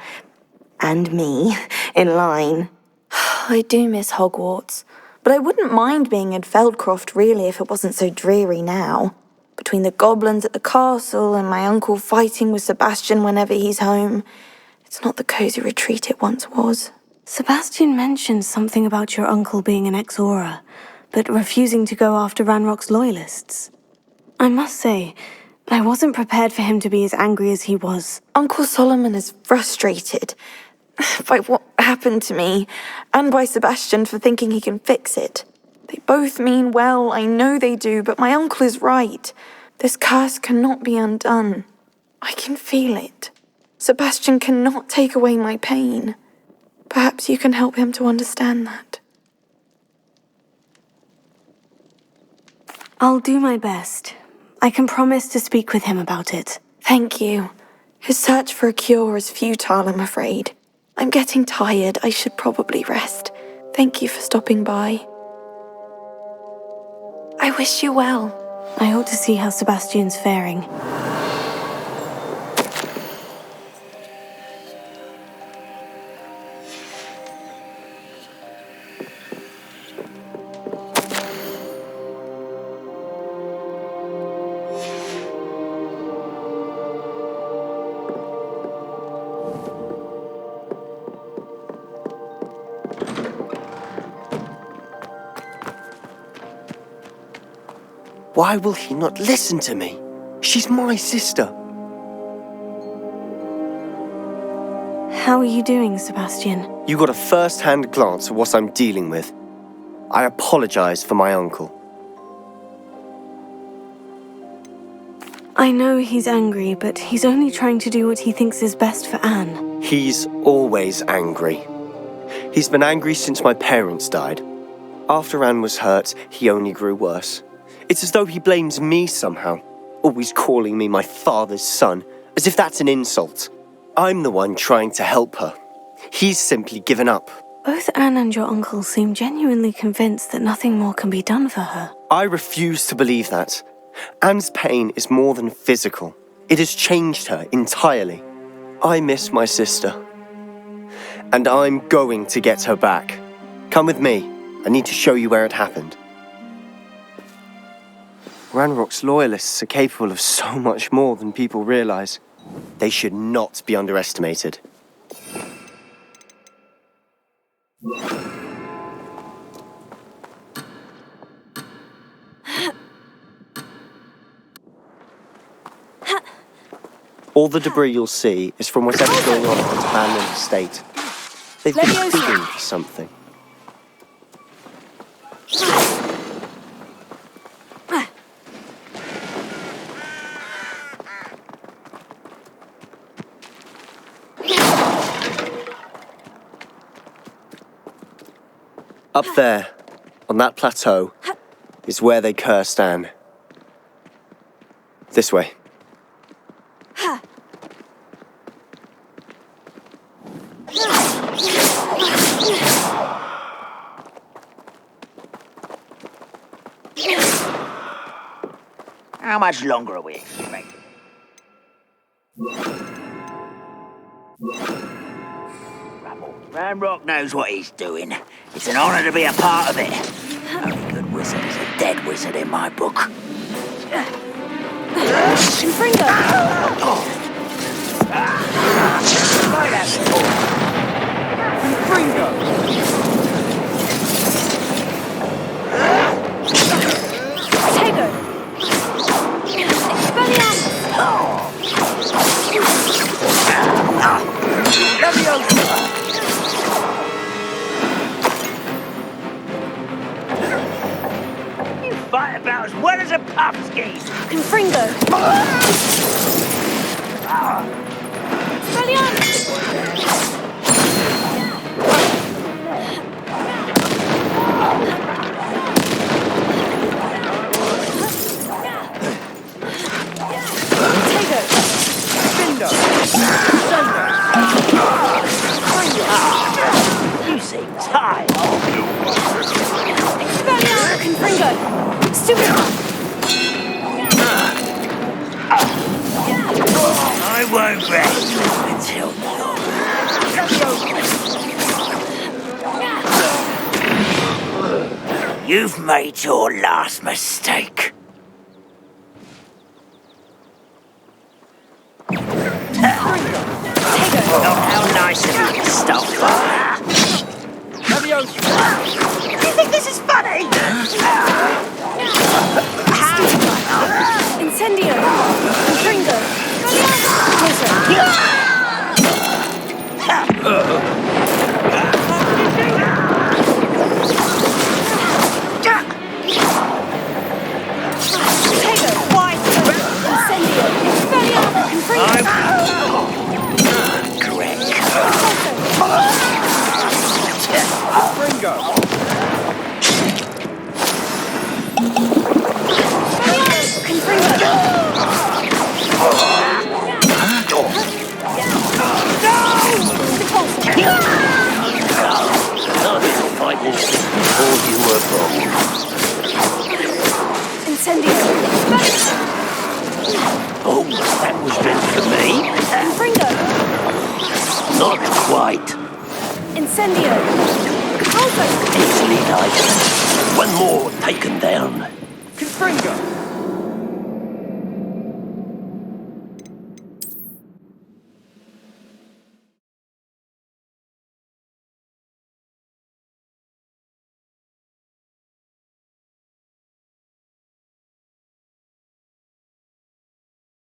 [SPEAKER 6] and me, in line. I do miss Hogwarts, but I wouldn't mind being in Feldcroft, really, if it wasn't so dreary now. Between the goblins at the castle and my uncle fighting with Sebastian whenever he's home, it's not the cosy retreat it once was.
[SPEAKER 2] Sebastian mentioned something about your uncle being an ex-Auror, but refusing to go after Ranrock's loyalists. I must say, I wasn't prepared for him to be as angry as he was.
[SPEAKER 6] Uncle Solomon is frustrated by what happened to me, and by Sebastian for thinking he can fix it. They both mean well, I know they do, but my uncle is right. This curse cannot be undone. I can feel it. Sebastian cannot take away my pain. Perhaps you can help him to understand that.
[SPEAKER 2] I'll do my best. I can promise to speak with him about it.
[SPEAKER 6] Thank you. His search for a cure is futile, I'm afraid. I'm getting tired. I should probably rest. Thank you for stopping by. I wish you well.
[SPEAKER 2] I ought to see how Sebastian's faring.
[SPEAKER 8] Why will he not listen to me? She's my sister.
[SPEAKER 2] How are you doing, Sebastian?
[SPEAKER 8] You got a first-hand glance at what I'm dealing with. I apologize for my uncle.
[SPEAKER 2] I know he's angry, but he's only trying to do what he thinks is best for Anne.
[SPEAKER 8] He's always angry. He's been angry since my parents died. After Anne was hurt, he only grew worse. It's as though he blames me somehow, always calling me my father's son, as if that's an insult. I'm the one trying to help her. He's simply given up.
[SPEAKER 2] Both Anne and your uncle seem genuinely convinced that nothing more can be done for her.
[SPEAKER 8] I refuse to believe that. Anne's pain is more than physical. It has changed her entirely. I miss my sister. And I'm going to get her back. Come with me. I need to show you where it happened. Ranrock's loyalists are capable of so much more than people realize. They should not be underestimated. All the debris you'll see is from whatever's going on at this abandoned estate. They've been digging for something. Up there, on that plateau, is where they cursed Anne. This way.
[SPEAKER 1] How much longer are we expecting? Ranrock knows what he's doing. It's an honor to be a part of it. Only good wizard is a dead wizard in my book.
[SPEAKER 2] Confringo!
[SPEAKER 9] Confringo!
[SPEAKER 2] Tego! Expelliarmus!
[SPEAKER 1] You fight about as well as a pub skis.
[SPEAKER 2] Confringo! Expelliarmus! Tego!
[SPEAKER 9] Bindo!
[SPEAKER 1] You seem tired.
[SPEAKER 2] Expelliarmus! Confringo! Stupid!
[SPEAKER 1] I won't rest until you've made your last mistake. How nice of you to stop by. You think this is funny?
[SPEAKER 2] Incendio! Confringo! Closer! Tego! Wide! Incendio! Expelliarmus! Confringo!
[SPEAKER 1] Correct.
[SPEAKER 9] Confringo!
[SPEAKER 2] Confringo!
[SPEAKER 3] Fight this before you were born.
[SPEAKER 2] Incendio!
[SPEAKER 3] Oh, that was meant for me.
[SPEAKER 2] Confringo!
[SPEAKER 3] Not quite.
[SPEAKER 2] Incendio! Calvo!
[SPEAKER 3] Easily done. One more taken down.
[SPEAKER 9] Confringo!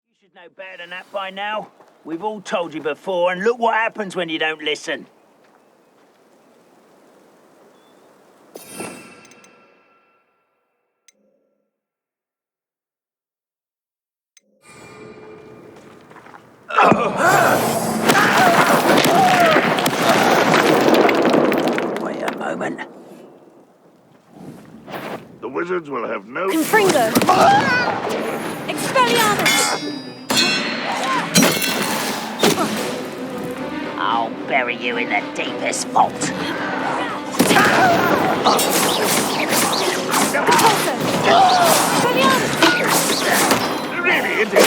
[SPEAKER 1] You should know better than that by now. We've all told you before, and look what happens when you don't listen. Wait a moment.
[SPEAKER 4] The wizards will have no...
[SPEAKER 2] Confringo! Expelliarmus!
[SPEAKER 1] I'll bury you in the deepest vault.
[SPEAKER 2] Expelliarmus!
[SPEAKER 4] Really, indeed.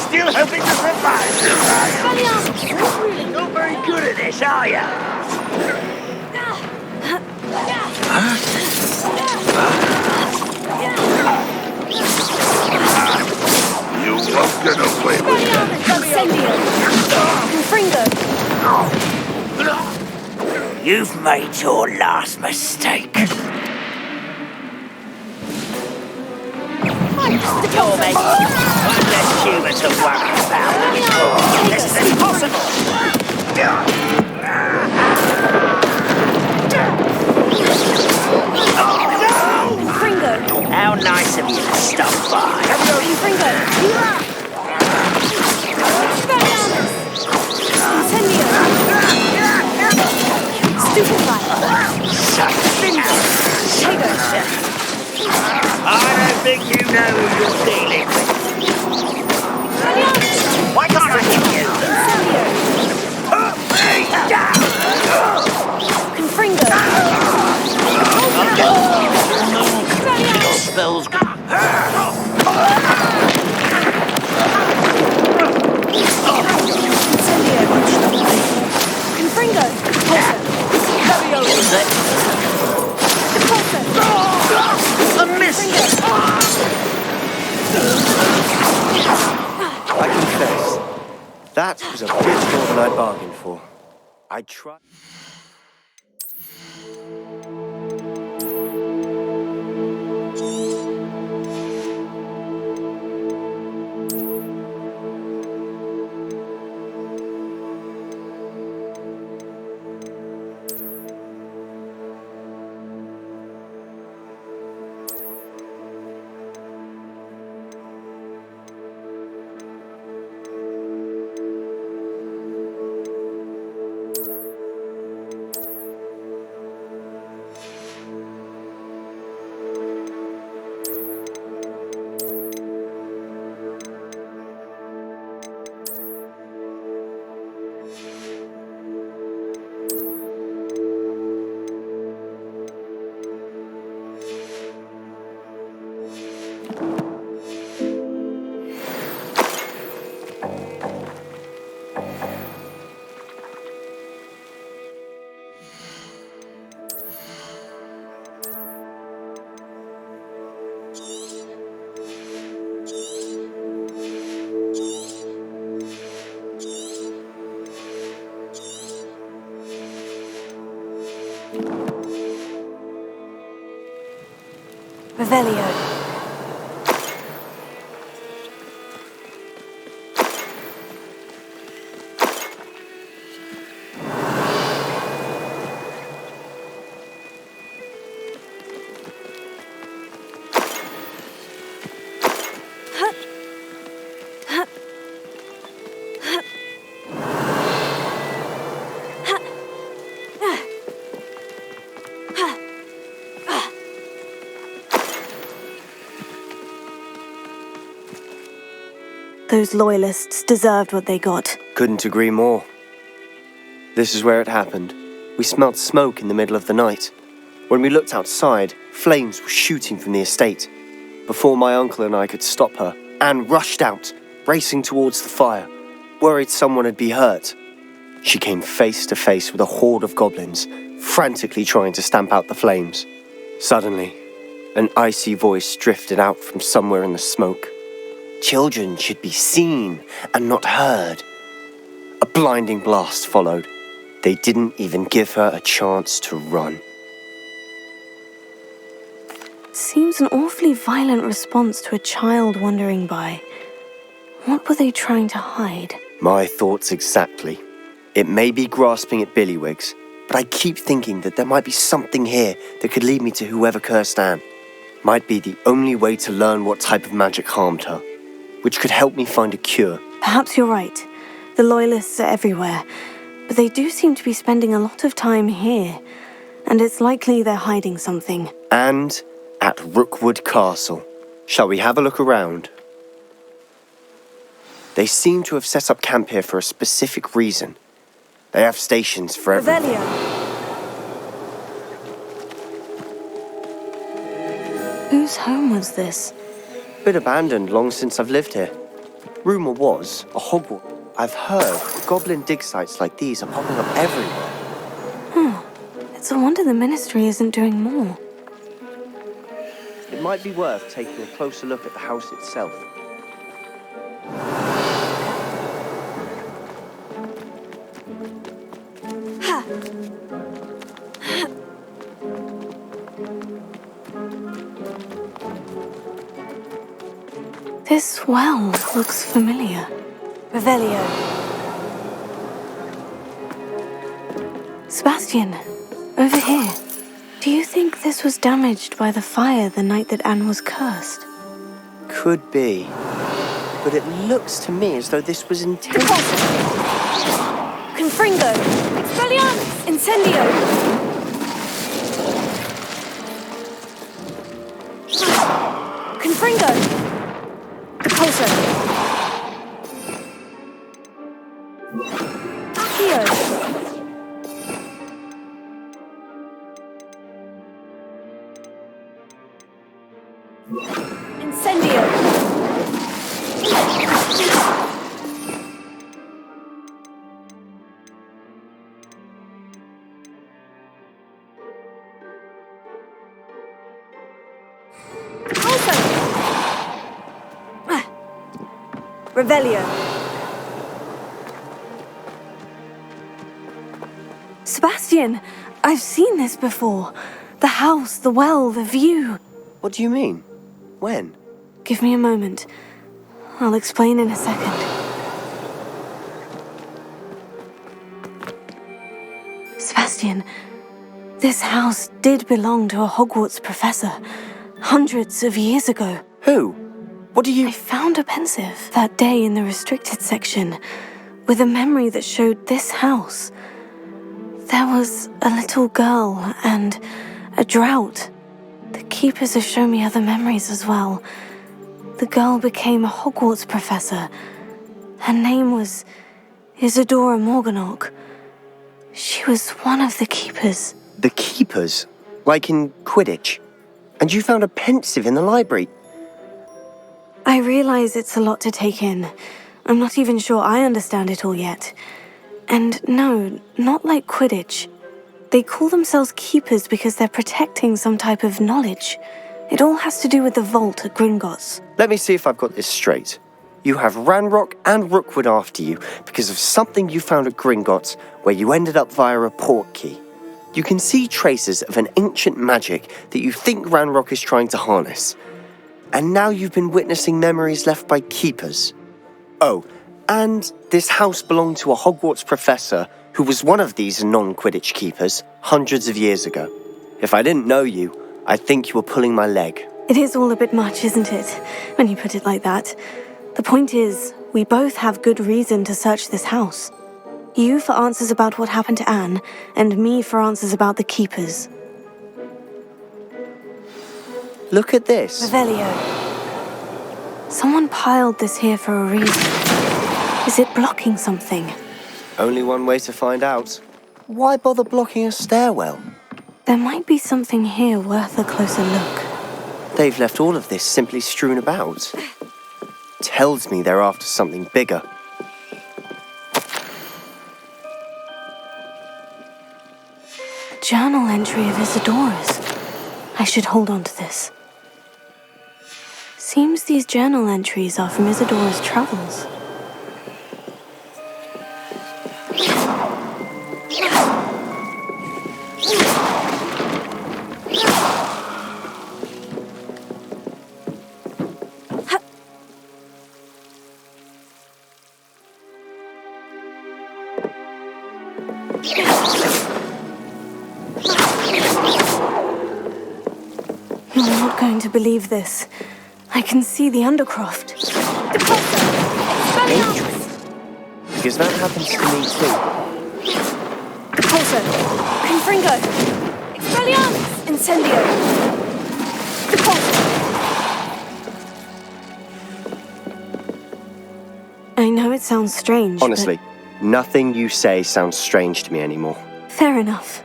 [SPEAKER 1] Still hoping to survive. Not very good at this, are you?
[SPEAKER 4] You won't get away with that.
[SPEAKER 2] Incendio! Confringo!
[SPEAKER 1] You've made your last mistake. You're making one less human to worry about. This is impossible.
[SPEAKER 2] Confringo!
[SPEAKER 1] How nice of you to stop by.
[SPEAKER 2] Confringo! Expelliarmus! Incendio! Stupefy! Tego!
[SPEAKER 1] I don't think you know who you're dealing with.
[SPEAKER 2] Expelliarmus!
[SPEAKER 1] Why can't I hit you?
[SPEAKER 2] Incendio!
[SPEAKER 1] Put me down!
[SPEAKER 2] Confringo!
[SPEAKER 3] Your spells...
[SPEAKER 2] Confringo!
[SPEAKER 3] A miss!
[SPEAKER 8] I confess, that was a bit more than I bargained for. I tried.
[SPEAKER 2] Revelio. Those loyalists deserved what they got.
[SPEAKER 8] Couldn't agree more. This is where it happened. We smelled smoke in the middle of the night. When we looked outside, flames were shooting from the estate. Before my uncle and I could stop her, Anne rushed out, racing towards the fire, worried someone had been hurt. She came face to face with a horde of goblins, frantically trying to stamp out the flames. Suddenly, an icy voice drifted out from somewhere in the smoke. Children should be seen and not heard. A blinding blast followed. They didn't even give her a chance to run.
[SPEAKER 2] It seems an awfully violent response to a child wandering by. What were they trying to hide?
[SPEAKER 8] My thoughts exactly. It may be grasping at Billywigs, but I keep thinking that there might be something here that could lead me to whoever cursed Anne. Might be the only way to learn what type of magic harmed her, which could help me find a cure.
[SPEAKER 2] Perhaps you're right. The loyalists are everywhere, but they do seem to be spending a lot of time here, and it's likely they're hiding something.
[SPEAKER 8] And at Rookwood Castle. Shall we have a look around? They seem to have set up camp here for a specific reason. They have stations for everyone.
[SPEAKER 2] Revelio. Whose home was this?
[SPEAKER 8] Been abandoned long since I've lived here. Rumour was a Hogwarts. I've heard goblin dig sites like these are popping up everywhere.
[SPEAKER 2] It's a wonder the Ministry isn't doing more.
[SPEAKER 8] It might be worth taking a closer look at the house itself.
[SPEAKER 2] This well looks familiar. Revelio. Sebastian, over here. Do you think this was damaged by the fire the night that Anne was cursed?
[SPEAKER 8] Could be. But it looks to me as though this was intentional.
[SPEAKER 2] Confringo! Expelliarmus! Incendio! Confringo! Repulso! Accio! Incendio! Revelio. Sebastian, I've seen this before. The house, the well, the view.
[SPEAKER 8] What do you mean? When?
[SPEAKER 2] Give me a moment. I'll explain in a second. Sebastian, this house did belong to a Hogwarts professor hundreds of years ago.
[SPEAKER 8] Who? What do you...
[SPEAKER 2] I found a pensive that day in the restricted section with a memory that showed this house. There was a little girl and a drought. The keepers have shown me other memories as well. The girl became a Hogwarts professor. Her name was Isadora Morganach. She was one of the keepers.
[SPEAKER 8] The keepers? Like in Quidditch? And you found a pensive in the library?
[SPEAKER 2] I realize it's a lot to take in. I'm not even sure I understand it all yet. And no, not like Quidditch. They call themselves keepers because they're protecting some type of knowledge. It all has to do with the vault at Gringotts.
[SPEAKER 8] Let me see if I've got this straight. You have Ranrock and Rookwood after you because of something you found at Gringotts where you ended up via a port key. You can see traces of an ancient magic that you think Ranrock is trying to harness. And now you've been witnessing memories left by keepers. Oh, and this house belonged to a Hogwarts professor who was one of these non-Quidditch keepers hundreds of years ago. If I didn't know you, I'd think you were pulling my leg.
[SPEAKER 2] It is all a bit much, isn't it, when you put it like that? The point is, we both have good reason to search this house. You for answers about what happened to Anne, and me for answers about the keepers.
[SPEAKER 8] Look at this.
[SPEAKER 2] Revelio. Someone piled this here for a reason. Is it blocking something?
[SPEAKER 8] Only one way to find out. Why bother blocking a stairwell?
[SPEAKER 2] There might be something here worth a closer look.
[SPEAKER 8] They've left all of this simply strewn about. Tells me they're after something bigger.
[SPEAKER 2] Journal entry of Isadora's. I should hold on to this. Seems these journal entries are from Isadora's travels. You're not going to believe this. I can see the Undercroft.
[SPEAKER 8] Dangerous. Because that happens to me too.
[SPEAKER 2] Repulso! Confringo! Expelliarmus! Incendio! Repulso! I know it sounds strange,
[SPEAKER 8] Honestly, nothing you say sounds strange to me anymore.
[SPEAKER 2] Fair enough.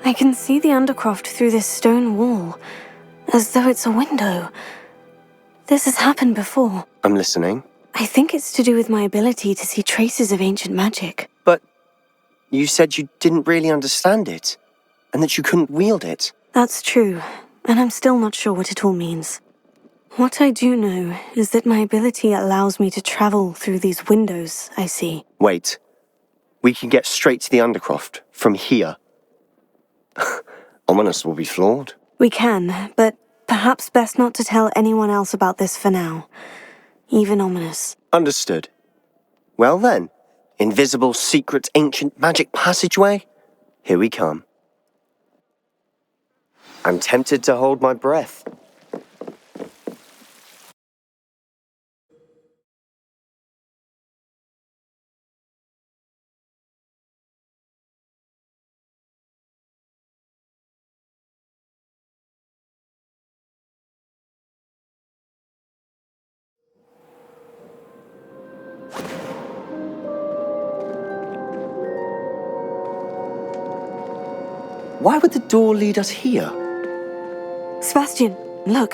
[SPEAKER 2] I can see the Undercroft through this stone wall, as though it's a window. This has happened before.
[SPEAKER 8] I'm listening.
[SPEAKER 2] I think it's to do with my ability to see traces of ancient magic.
[SPEAKER 8] But you said you didn't really understand it, and that you couldn't wield it.
[SPEAKER 2] That's true, and I'm still not sure what it all means. What I do know is that my ability allows me to travel through these windows I see.
[SPEAKER 8] Wait. We can get straight to the Undercroft from here. Ominous will be flawed.
[SPEAKER 2] We can, but perhaps best not to tell anyone else about this for now. Even Ominous.
[SPEAKER 8] Understood. Well then, invisible, secret, ancient magic passageway? Here we come. I'm tempted to hold my breath. Why would the door lead us here?
[SPEAKER 2] Sebastian, look.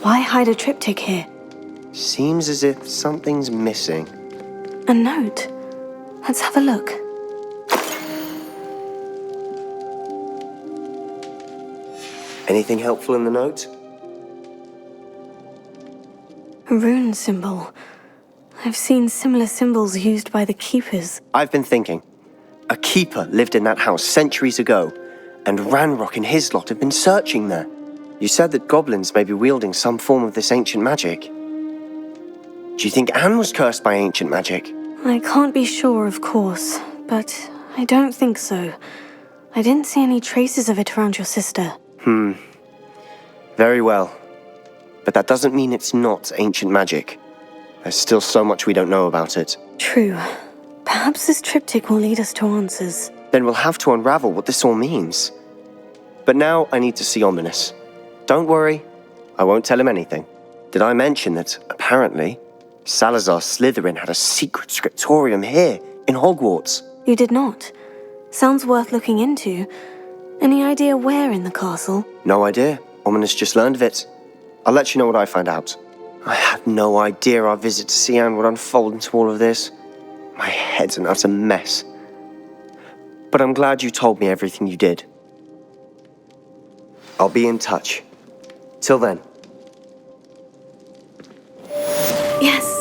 [SPEAKER 2] Why hide a triptych here?
[SPEAKER 8] Seems as if something's missing.
[SPEAKER 2] A note. Let's have a look.
[SPEAKER 8] Anything helpful in the note?
[SPEAKER 2] A rune symbol. I've seen similar symbols used by the keepers.
[SPEAKER 8] I've been thinking. A keeper lived in that house centuries ago, and Ranrock and his lot have been searching there. You said that goblins may be wielding some form of this ancient magic. Do you think Anne was cursed by ancient magic?
[SPEAKER 2] I can't be sure, of course, but I don't think so. I didn't see any traces of it around your sister.
[SPEAKER 8] Very well. But that doesn't mean it's not ancient magic. There's still so much we don't know about it.
[SPEAKER 2] True. Perhaps this triptych will lead us to answers.
[SPEAKER 8] Then we'll have to unravel what this all means. But now I need to see Ominous. Don't worry, I won't tell him anything. Did I mention that, apparently, Salazar Slytherin had a secret scriptorium here, in Hogwarts?
[SPEAKER 2] You did not. Sounds worth looking into. Any idea where in the castle?
[SPEAKER 8] No idea. Ominous just learned of it. I'll let you know what I find out. I had no idea our visit to Sian would unfold into all of this. My head's an utter mess. But I'm glad you told me everything you did. I'll be in touch. Till then.
[SPEAKER 2] Yes.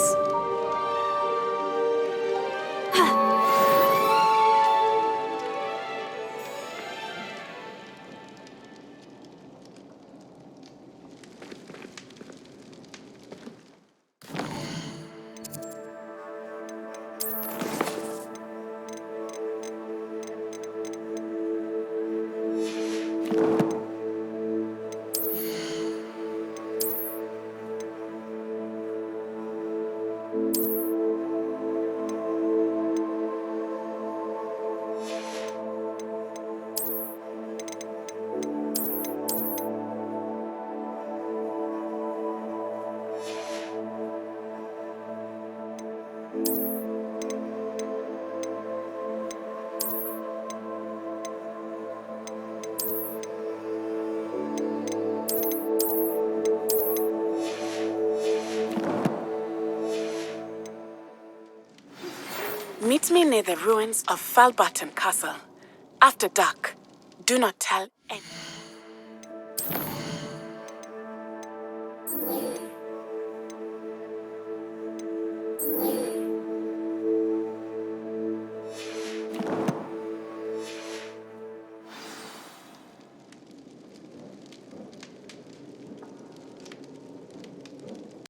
[SPEAKER 10] Meet me near the ruins of Falbarton Castle. After dark. Do not tell anyone.